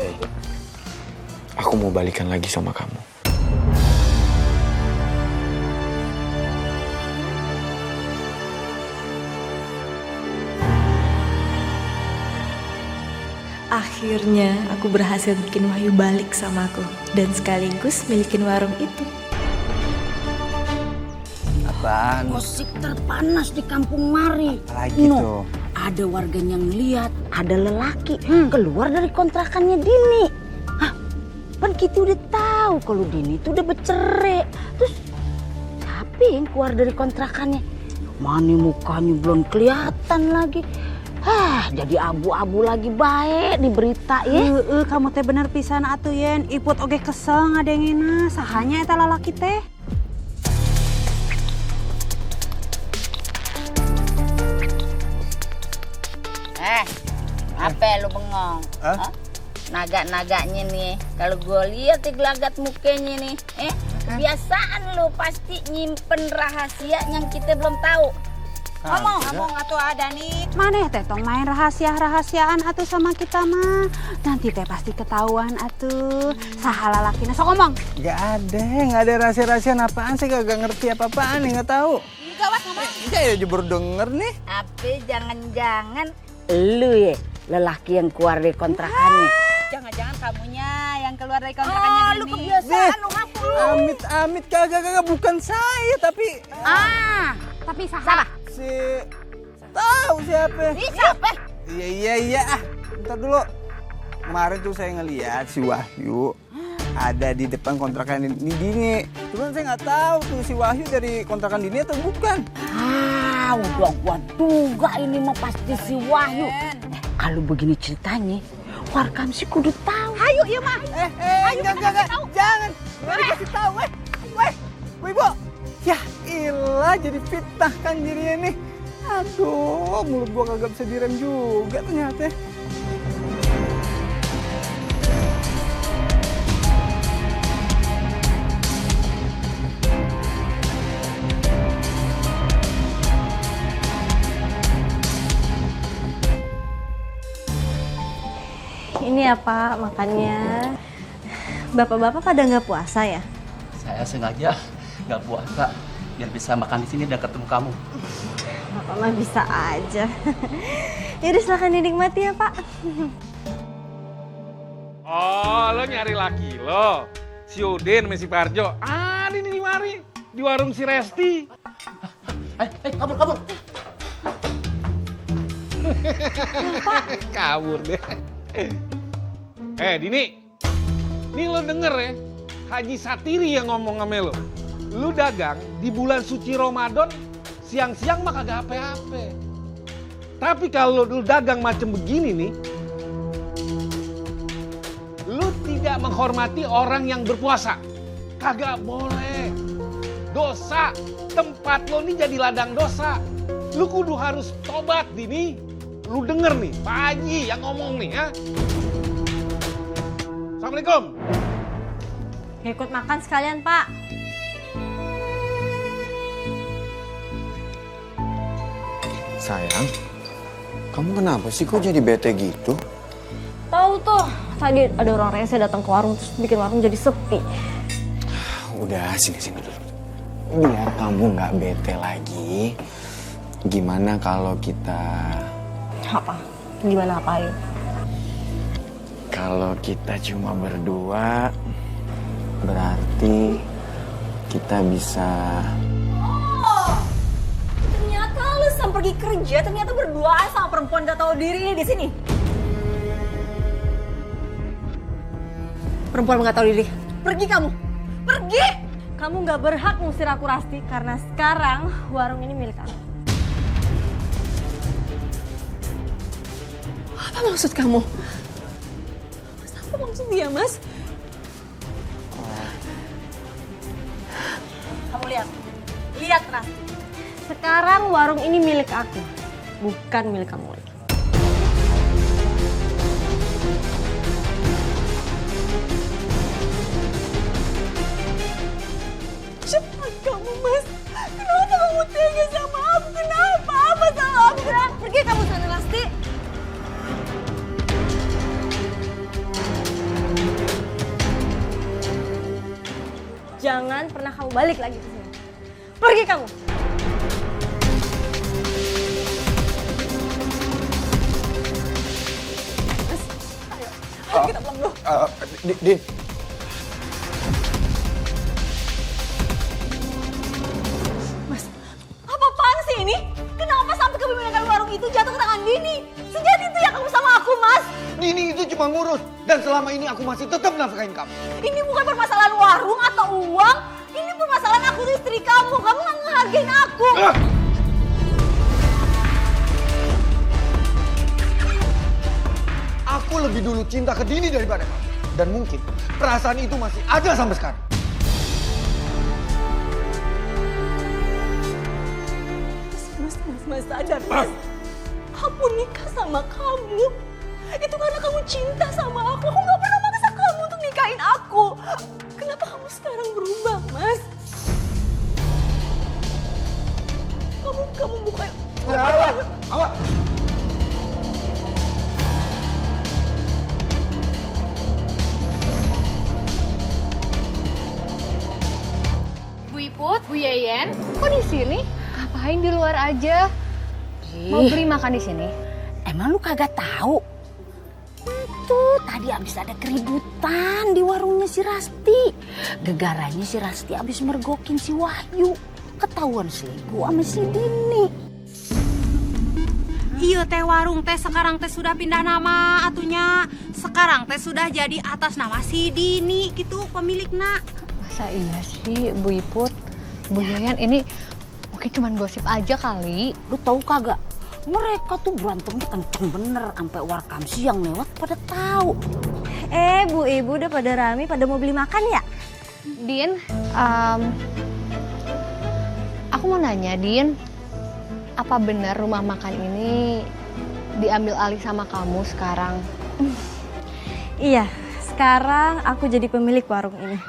Hey, aku mau balikan lagi sama kamu. Akhirnya aku berhasil bikin Wahyu balik sama aku dan sekaligus milikin warung itu. Apaan? Gosip terpanas di kampung Mari. Apalagi tuh? Ada warganya ngeliat ada lelaki keluar dari kontrakannya Dini. Hah, kan kita udah tahu kalau Dini itu udah bercerai. Terus siapa yang keluar dari kontrakannya? Mana mukanya belum kelihatan lagi. Hah, jadi abu-abu lagi baik di berita ya. Kamu teh bener pisan atuh Yen. Iput oge kesel ngadengina. Sahanya eta lalaki teh. Apa lu bengong? Hah? Naga-naganya nih. Kalau gue lihat gelagat mukanya nih, kebiasaan lu pasti nyimpen rahasia yang kita belum tahu. Ngomong atuh ada nih. Maneh teh tong main rahasia-rahasiaan atuh sama kita mah. Nanti teh pasti ketahuan atuh. Saha lalakina sok ngomong. Gak ada rahasia-rahasiaan apaan sih, gak ngerti apa-apaan nih, gak tahu. Gawat ngomong. Ya aja baru denger nih. Apa jangan-jangan lu ya lelaki yang keluar dari kontrakannya? Jangan-jangan kamunya yang keluar dari kontrakannya lu kebiasaan lu ngaku lu. Amit kagak bukan saya tapi. Tapi saha? Si tahu siapa? Siapa? Iya. Bentar dulu. Kemarin tuh saya ngeliat si Wahyu ada di depan kontrakan Dini. Cuman saya nggak tahu tuh si Wahyu dari kontrakan Dini atau bukan. Udah gua duga ini mah pasti si Wahyu. Kalau begini ceritanya, warga mesti kudu tahu. Ayo ya mah. Enggak. Jangan. Mari kasih tahu, Bu Ibu. Ya ilah, jadi fitnah kan dirinya nih. Aduh, mulut gua kagak bisa direm juga ternyata. Ini apa makannya? Bapak-bapak pada nggak puasa ya? Saya sengaja nggak puasa biar bisa makan di sini dan ketemu kamu. Bapak mah bisa aja. Yaudah silahkan dinikmati ya Pak. Oh, lo nyari laki lo. Si Udin sama si Parjo. Ada nih di mari. Di warung si Resti. Kabur. Kabur deh. Dini. Nih lo denger ya. Haji Satiri yang ngomong sama lo. Lu dagang di bulan suci Ramadan, siang-siang mah kagak apa-apa. Tapi kalau lu dagang macam begini nih, lu tidak menghormati orang yang berpuasa. Kagak boleh. Dosa. Tempat lo nih jadi ladang dosa. Lu kudu harus tobat, Dini. Lu denger nih, Pak Haji yang ngomong nih, ya. Assalamualaikum. Ikut makan sekalian Pak. Sayang, kamu kenapa sih kok jadi bete gitu? Tahu tuh, tadi ada orang rese datang ke warung terus bikin warung jadi sepi. Udah, sini dulu. Biar kamu nggak bete lagi. Gimana kalau kita... Apa? Gimana apain? Kalau kita cuma berdua, berarti kita bisa... Ternyata lu sampai pergi kerja, ternyata berduaan sama perempuan gak tahu diri ini di sini. Perempuan gak tahu diri. Pergi kamu. Pergi! Kamu gak berhak ngusir aku, Rasti, karena sekarang warung ini milik aku. Apa maksud kamu? Mas, apa maksud dia, Mas? Kamu lihat. Lihat, Rasti. Sekarang warung ini milik aku. bukan milik kamu lagi. Cepat kamu, Mas. Kenapa kamu tega sama aku? Kenapa? Apa salah aku? Pergi kamu sana, Rasti. Jangan pernah kamu balik lagi ke sini. Pergi kamu. Mas, ayo. Ayo kita pulang dulu. Din. Mas, apa-apaan sih ini? Kenapa sampai kepemilikan warung itu jatuh ke tangan Dini? Sejak itu ya kamu sama aku, Mas. Dini itu cuma ngurus. Dan selama ini aku masih tetap nafkahin kamu. Ini bukan permasalahan warung atau uang. Ini permasalahan aku tuh istri kamu. Kamu nggak ngehargain aku. Aku lebih dulu cinta ke Dini daripada kamu. Dan mungkin perasaan itu masih ada sampai sekarang. Mas sadar, Mas. Aku nikah sama kamu. Itu karena kamu cinta sama aku. Aku nggak pernah maksa kamu untuk nikahin aku. Kenapa kamu sekarang berubah, Mas? Kamu bukan... Awak. Bu Iput, Bu Yeyen, kok di sini? Ngapain di luar aja? Mau beli makan di sini? Emang lu kagak tahu? Itu tadi abis ada keributan di warungnya si Rasti. Gegaranya si Rasti abis mergokin si Wahyu. Ketahuan selingkuh sama si Dini. Iya teh warung teh sekarang teh sudah pindah nama atunya. Sekarang teh sudah jadi atas nama si Dini gitu pemiliknya. Masa iya sih Bu Iput? Bu Yeyen ini mungkin cuma gosip aja kali. Lu tahu kagak? Mereka tuh berantemnya kenceng bener sampai warkam siang lewat pada tahu. Bu Ibu udah pada rame, pada mau beli makan ya? Din, aku mau nanya Din, apa benar rumah makan ini diambil alih sama kamu sekarang? Iya, sekarang aku jadi pemilik warung ini.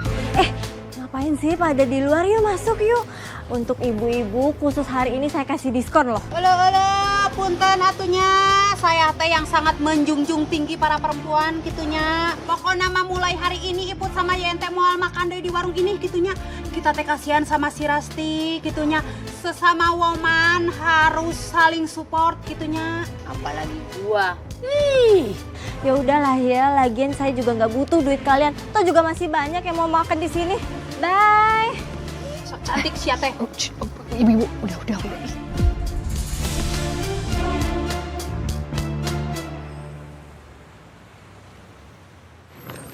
Ngapain sih pada di luar? Yuk masuk yuk. Untuk ibu-ibu khusus hari ini saya kasih diskon loh. Olo, punten atunya. Saya teh yang sangat menjunjung tinggi para perempuan gitunya. Pokoknya mah mulai hari ini Iput sama Yeyen teh moal makan deui di warung ini gitunya. Kita teh kasihan sama si Rasti gitunya. Sesama woman harus saling support gitunya. Apalagi gua. Ya udahlah ya, lagian saya juga nggak butuh duit kalian. Toh juga masih banyak yang mau makan di sini. Bye. So cantik sih teh. Ibu-ibu, udah.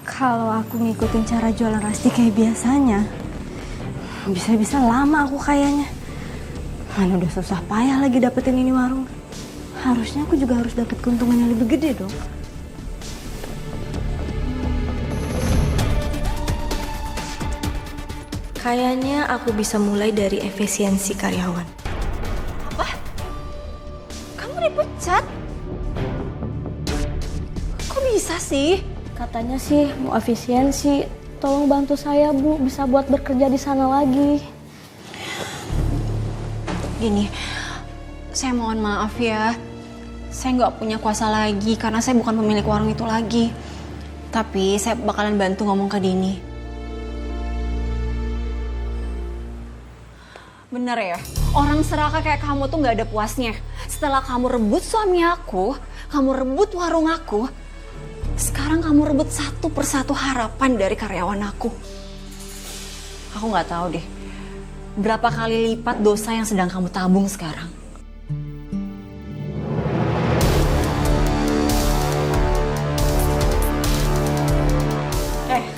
Kalau aku ngikutin cara jualan Rasti kayak biasanya, bisa-bisa lama aku kayaknya. Mana udah susah payah lagi dapetin ini warung. Harusnya aku juga harus dapet keuntungan yang lebih gede dong. Kayaknya aku bisa mulai dari efisiensi karyawan. Apa? Kamu dipecat? Kok bisa sih? Katanya sih mau efisiensi. Tolong bantu saya Bu, bisa buat bekerja di sana lagi. Gini, saya mohon maaf ya. Saya nggak punya kuasa lagi karena saya bukan pemilik warung itu lagi. Tapi saya bakalan bantu ngomong ke Dini. Bener ya, orang serakah kayak kamu tuh nggak ada puasnya. Setelah kamu rebut suami aku, kamu rebut warung aku, sekarang kamu rebut satu persatu harapan dari karyawan aku. Aku nggak tahu deh, berapa kali lipat dosa yang sedang kamu tabung sekarang.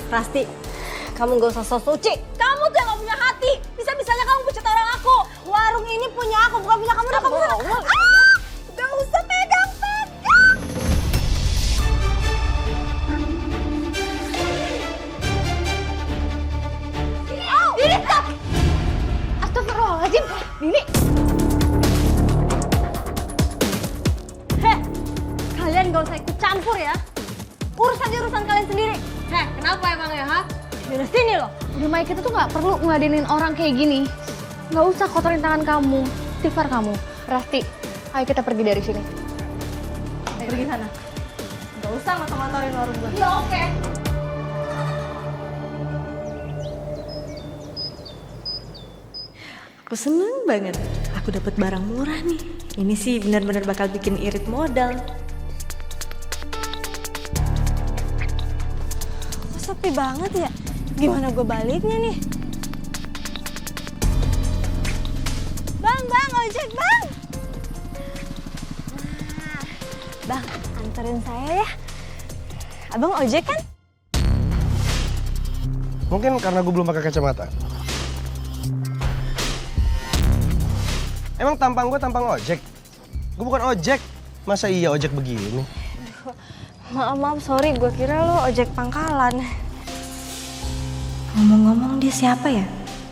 Rasti, kamu gak usah sok suci. Kamu tuh yang gak punya hati. Bisa-bisanya kamu pecat orang aku. Warung ini punya aku, bukan punya kamu. Kamu gak usah pegang-pegang. Dini, stop! Astagfirullahaladzim, Dini. gak usah ikut campur ya. Urus aja urusan kalian sendiri. Heh, kenapa emangnya, ha? Yaudah sini loh. Udah Mai, kita tuh nggak perlu ngadenin orang kayak gini. Nggak usah kotorin tangan kamu, istighfar kamu. Rasti, ayo kita pergi dari sini. Pergi sana. Gak usah ngotor-ngotorin warung gue. Iya, oke. Aku seneng banget. Aku dapat barang murah nih. Ini sih benar-benar bakal bikin irit modal. Kok sepi banget ya? Gimana gue baliknya nih? Bang, ojek bang! Nah, bang, anterin saya ya. Abang ojek kan? Mungkin karena gue belum pakai kacamata. Emang tampang gue tampang ojek? Gue bukan ojek. Masa iya ojek begini? Maaf, sorry. Gue kira lo ojek pangkalan. Ngomong-ngomong dia siapa ya?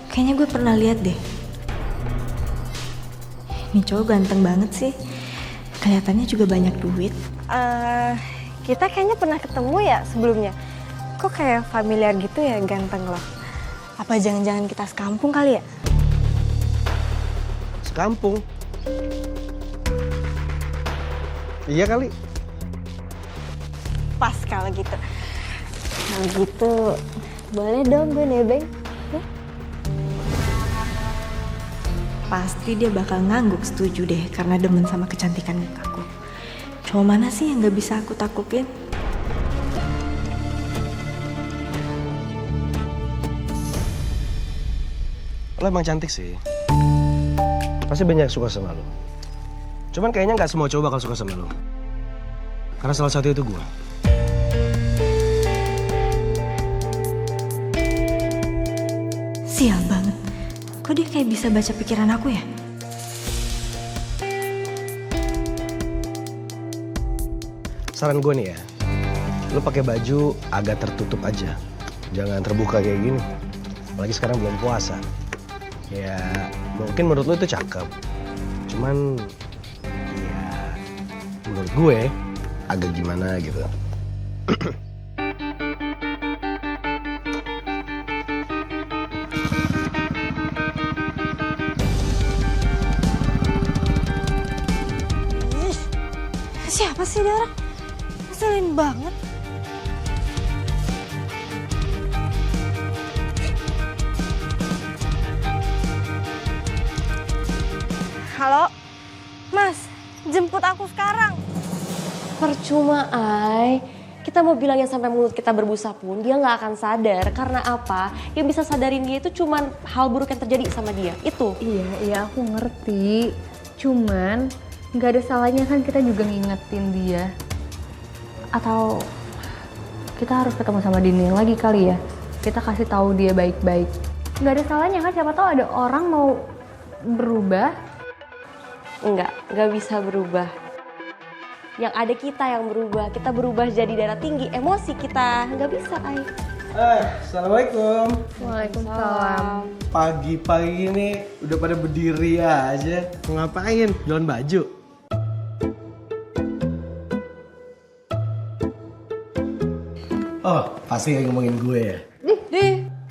Kayaknya gue pernah lihat deh. Ini cowok ganteng banget sih. Kelihatannya juga banyak duit. Kita kayaknya pernah ketemu ya sebelumnya. Kok kayak familiar gitu ya ganteng lo? Apa jangan-jangan kita sekampung kali ya? Sekampung? Iya kali. Pas kalau gitu. Kalau gitu, boleh dong gue nebeng. Pasti dia bakal ngangguk setuju deh karena demen sama kecantikan mukaku. Cowok mana sih yang gak bisa aku taklukin? Lo emang cantik sih. Pasti banyak suka sama lo. Cuman kayaknya nggak semua cowok bakal suka sama lo. Karena salah satu itu gue. Sial banget. Kok dia kayak bisa baca pikiran aku ya? Saran gue nih ya, lo pakai baju agak tertutup aja. Jangan terbuka kayak gini. Apalagi sekarang belum puasa. Ya, mungkin menurut lo itu cakep. Cuman, ya menurut gue agak gimana gitu. Siapa sih dia orang? Ngeselin banget. Halo, Mas, jemput aku sekarang. Percuma, Ai. Kita mau bilangin sampai mulut kita berbusa pun dia nggak akan sadar. Karena apa? Yang bisa sadarin dia itu cuman hal buruk yang terjadi sama dia. Itu. Iya, aku ngerti. Cuman nggak ada salahnya kan kita juga ngingetin dia. Atau kita harus ketemu sama Dini lagi kali ya. Kita kasih tahu dia baik-baik. Nggak ada salahnya kan, siapa tahu ada orang mau berubah. Nggak bisa berubah. Yang ada kita yang berubah. Kita berubah jadi darah tinggi, emosi kita. Nggak bisa, Ai. Assalamualaikum. Waalaikumsalam. Pagi-pagi ini udah pada berdiri aja. Mau ngapain? Jualan baju? Oh, pasti yang ngomongin gue ya?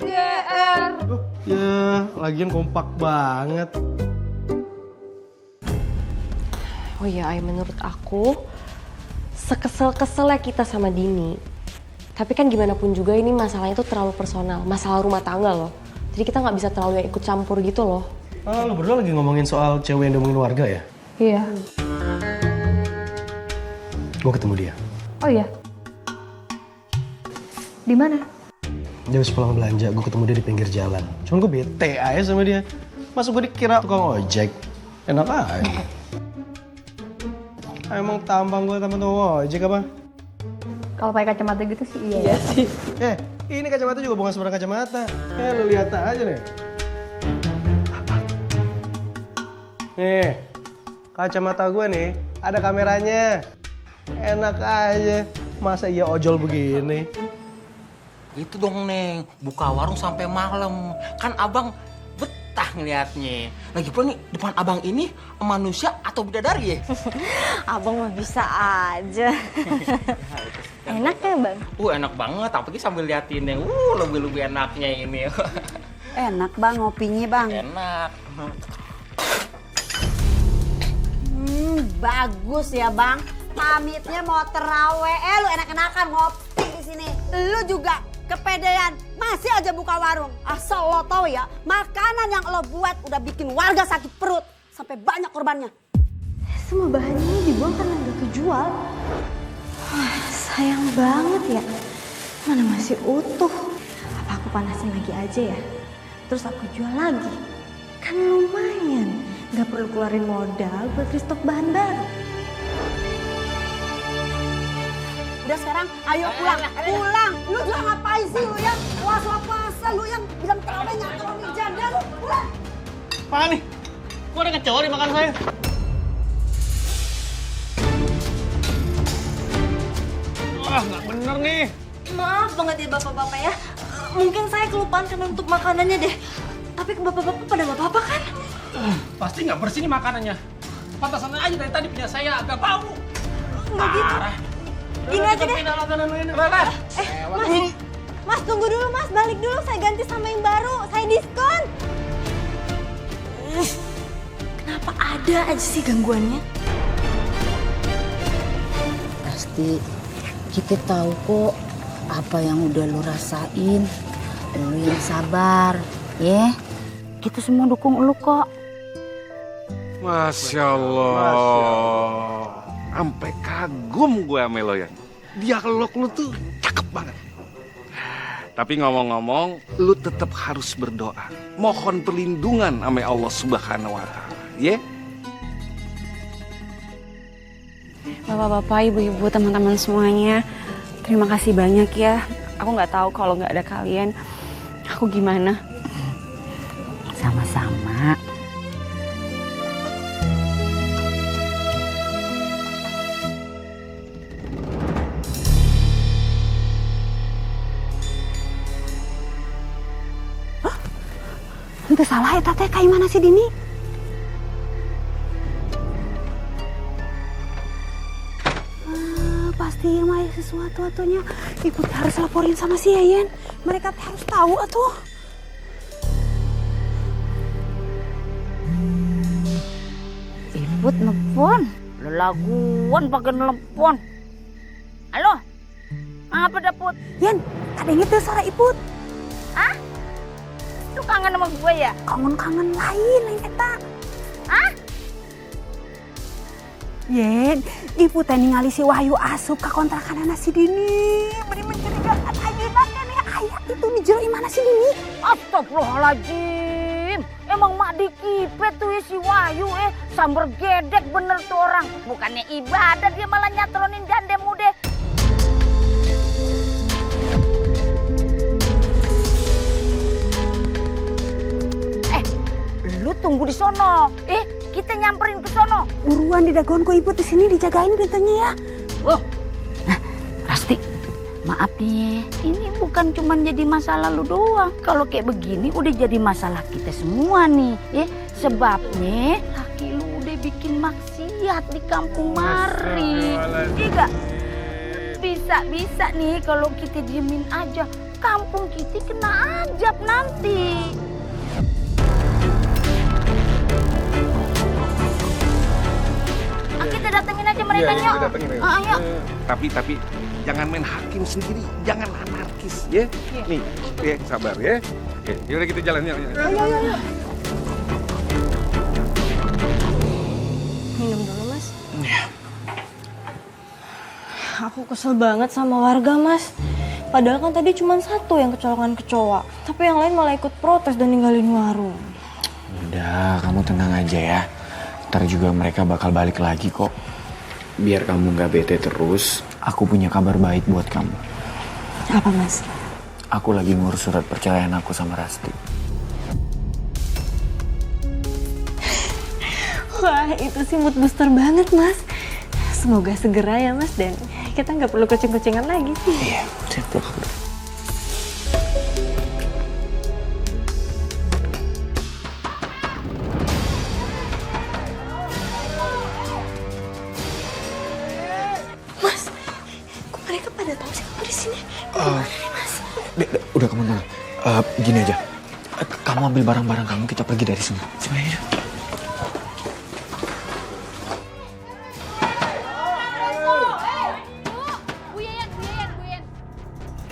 GR. Ya, lagian kompak banget. Oh iya, Ai, menurut aku sekesel-keselnya kita sama Dini. Tapi kan gimana pun juga ini masalahnya tuh terlalu personal, masalah rumah tangga loh. Jadi kita nggak bisa terlalu yang ikut campur gitu loh. Oh, lo berdua lagi ngomongin soal cewek yang diomongin warga ya? Iya. Gue ketemu dia. Oh iya. Di mana? Dia habis pulang belanja, gue ketemu dia di pinggir jalan. Cuman gue bete aja sama dia. Masa gue dikira tukang ojek? Enak aja. Emang tampang gue tampang tukang ojek apa? Kalau pakai kacamata gitu sih iya sih. Ini kacamata juga bukan sembarang kacamata. Lu lihat aja nih. Nih, kacamata gue nih ada kameranya. Enak aja. Masa iya ojol begini? Itu dong, Neng. Buka warung sampai malam. Kan abang betah ngeliatnya. Lagi pula nih, depan abang ini manusia atau bidadari ya? Abang mah bisa aja. Enak ya bang? Enak banget, apalagi sambil liatin yang lebih-lebih enaknya ini. Enak bang ngopinya bang. Enak. Bagus ya bang. Pamitnya mau terawih. Lu enak-enakan ngopi di sini. Lu juga kepedean. Masih aja buka warung. Asal lo tahu ya, makanan yang lo buat udah bikin warga sakit perut. Sampai banyak korbannya. Semua bahannya ini dibuang karena nggak kejual. Wah, sayang banget ya. Mana masih utuh. Apa aku panasin lagi aja ya? Terus aku jual lagi. Kan lumayan. Nggak perlu keluarin modal buat restock bahan baru. Udah sekarang ayo pulang. Pulang. Lu juga ngapain sih lu yang puasa lu yang bilang terawih nyantol janda lu. Pulang. Apaan nih? Kok ada kecoa di makan saya? Wah, nggak bener nih. Maaf banget ya bapak-bapak ya. Mungkin saya kelupaan karena untuk makanannya deh. Tapi ke bapak-bapak pada nggak apa-apa kan? Pasti nggak bersih nih makanannya. Pantasan aja dari tadi punya saya agak bau. Nggak gitu. Gini aja deh. Mas tunggu dulu mas, balik dulu. Saya ganti sama yang baru. Saya diskon. Kenapa ada aja sih gangguannya? Pasti kita tahu kok apa yang udah lu rasain. Lu yang sabar, ya. Kita semua dukung lu kok. Masya Allah. Sampai kagum gue sama lo ya. Dialog lu tuh cakep banget. Tapi ngomong-ngomong, lu tetap harus berdoa. Mohon perlindungan sama Allah Subhanahu wa Ta'ala. Ya? Bapak-bapak, ibu-ibu, teman-teman semuanya, terima kasih banyak ya. Aku nggak tahu kalau nggak ada kalian, aku gimana. Sama-sama. Itu salah ya tete, kayak mana sih Dini? Pasti mah sesuatu-atunya. Ibu harus laporin sama si Yayan. Mereka harus tahu atuh. Iput nelfon. Lelaguan pakai nelfon. Halo? Apa daput? Yan, kadangnya tuh suara Iput. Hah? Lu kangen sama gue ya? Kangen lain eta. Hah? Yen, Ibu teh ningali si Wahyu asup ke kontrakan anak si Dini. Beri mencurigakan ayeuna teh nih aya itu di jero imana si Dini. Astagfirullahaladzim. Emang mak dikipet tuh ya si Wahyu samber gedek bener tuh orang. Bukannya ibadah dia malah nyatronin janda muda. Lu tunggu di sono. Kita nyamperin ke sono. Buruan didagon ku Ibu di sini dijagain pintunya ya. Loh. Nah, Rasti, maaf nih. Ini bukan cuma jadi masalah lu doang. Kalau kayak begini udah jadi masalah kita semua nih. Sebabnya laki lu udah bikin maksiat di kampung mari. Iya. Bisa-bisa nih kalau kita diemin aja. Kampung kita kena ajab nanti. Kita datengin aja mereka yuk. Ayo. Tapi jangan main hakim sendiri, jangan anarkis ya. Nih, ya sabar ya. Oke, yaudah kita jalan yuk. Ayo. Minum dulu mas. Aku kesel banget sama warga mas. Padahal kan tadi cuma satu yang kecolongan kecoa. Tapi yang lain malah ikut protes dan ninggalin warung. Udah, kamu tenang aja ya. Ntar juga mereka bakal balik lagi kok. Biar kamu gak bete terus, aku punya kabar baik buat kamu. Apa mas? Aku lagi ngurus surat perceraian aku sama Rasti. Wah itu sih mood booster banget mas. Semoga segera ya mas dan kita gak perlu kucing-kucingan lagi. Iya, siap. Ada tahu sih kamu di sini? Udah kamu tenang. Gini aja. Kamu ambil barang-barang kamu, kita pergi dari sini. Sebenarnya.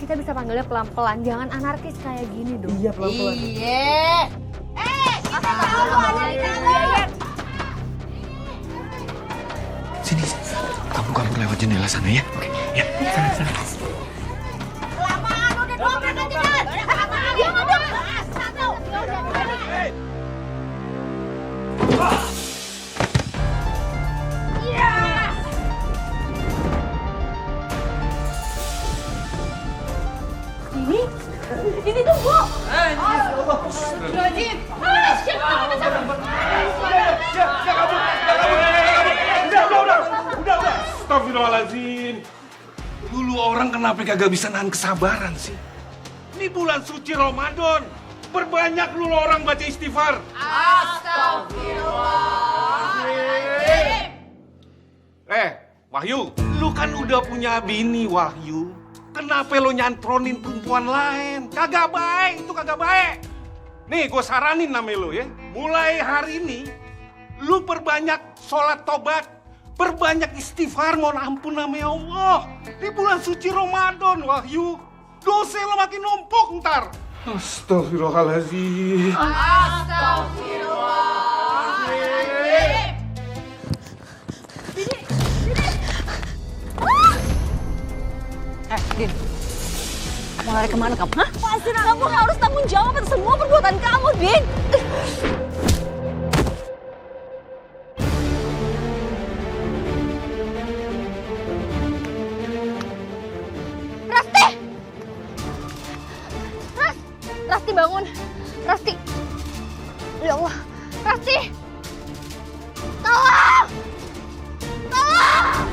Kita bisa panggilnya pelan-pelan, jangan anarkis kayak gini dong. Iya, pelan-pelan. Iya. Sini. Kamu kabur lewat jendela sana ya. Oke. Ya. Sana. Ini tunggu. Udah. Astagfirullahaladzim. Dulu orang kenapa kagak bisa nahan kesabaran sih? Ini bulan suci Ramadan. Berbanyak dulu orang baca istighfar. Astagfirullahaladzim. Wahyu, lu kan udah punya bini, Wahyu. Kenapa lo nyantronin perempuan lain? Kagak baik, itu kagak baik. Nih, gue saranin nama lo ya. Mulai hari ini, lu perbanyak sholat tobat, perbanyak istighfar, mohon ampun nama Allah. Di bulan suci Ramadan, Wahyu. Dosa lo makin numpuk ntar. Astagfirullahaladzim. Din, mau lari kemana kamu? Hah? Pasti kamu harus tanggung jawab atas semua perbuatan kamu, Din. Rasti! Rasti bangun. Rasti. Ya Allah, Rasti. Tolong! Tolong!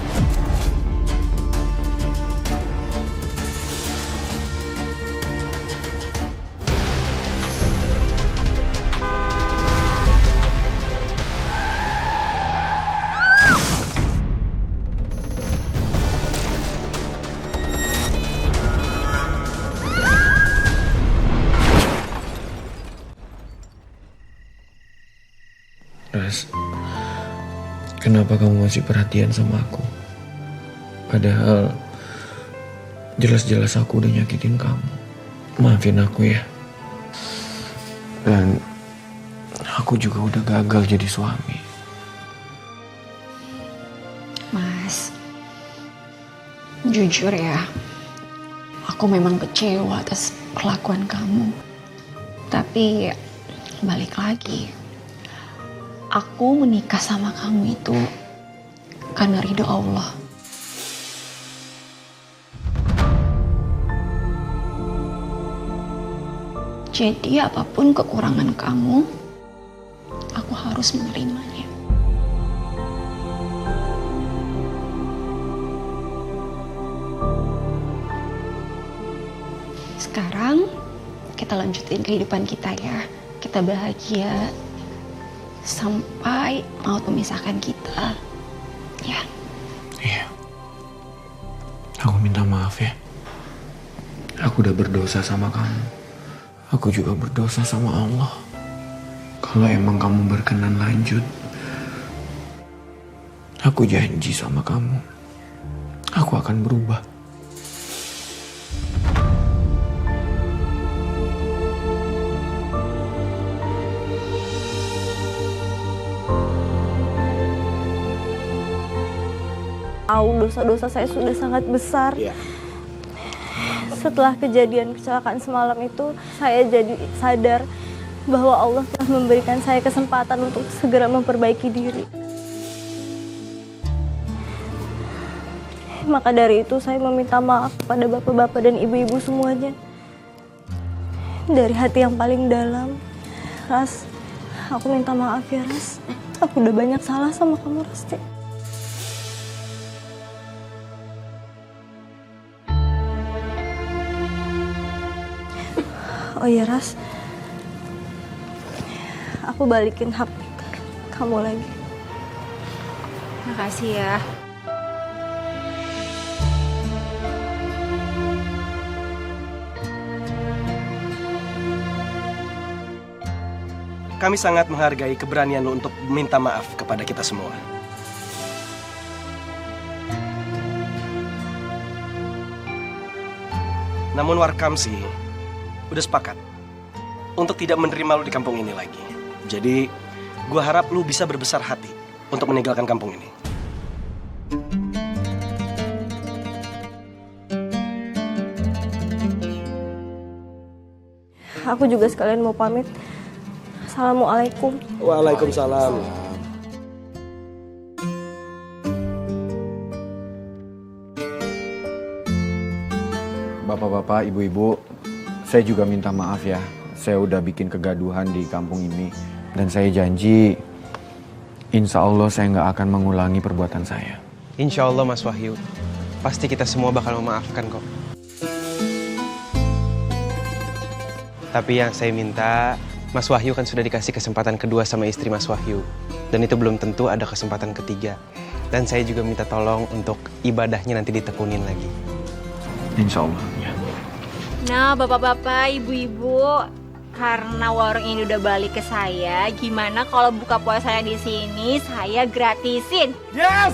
Ras, kenapa kamu masih perhatian sama aku? Padahal jelas-jelas aku udah nyakitin kamu. Maafin aku ya. Dan aku juga udah gagal jadi suami. Mas, jujur ya, aku memang kecewa atas perlakuan kamu. Tapi balik lagi, aku menikah sama kamu itu karena ridho Allah. Jadi apapun kekurangan kamu, aku harus menerimanya. Sekarang kita lanjutin kehidupan kita ya. Kita bahagia sampai maut memisahkan kita. Ya. Iya. Aku minta maaf ya. Aku udah berdosa sama kamu. Aku juga berdosa sama Allah. Kalau emang kamu berkenan lanjut, aku janji sama kamu, aku akan berubah. Tahu dosa-dosa saya sudah sangat besar. Setelah kejadian kecelakaan semalam itu, saya jadi sadar bahwa Allah telah memberikan saya kesempatan untuk segera memperbaiki diri. Maka dari itu saya meminta maaf kepada bapak-bapak dan ibu-ibu semuanya. Dari hati yang paling dalam, Ras, aku minta maaf ya Ras. Aku udah banyak salah sama kamu, Rasti. Oh iya Ras, aku balikin HP kamu lagi. Makasih ya. kami sangat menghargai keberanian lo untuk minta maaf kepada kita semua. Namun Warkamsi udah sepakat untuk tidak menerima lu di kampung ini lagi. Jadi, gua harap lu bisa berbesar hati untuk meninggalkan kampung ini. Aku juga sekalian mau pamit. Assalamualaikum. Waalaikumsalam. Bapak-bapak, ibu-ibu, saya juga minta maaf ya. Saya udah bikin kegaduhan di kampung ini. Dan saya janji, insya Allah saya nggak akan mengulangi perbuatan saya. Insya Allah Mas Wahyu, pasti kita semua bakal memaafkan kok. Tapi yang saya minta, Mas Wahyu kan sudah dikasih kesempatan kedua sama istri Mas Wahyu. Dan itu belum tentu ada kesempatan ketiga. Dan saya juga minta tolong untuk ibadahnya nanti ditekunin lagi. Insya Allah. Ya. Nah, bapak-bapak, ibu-ibu, karena warung ini udah balik ke saya, gimana kalau buka puasanya di sini saya gratisin? Yes!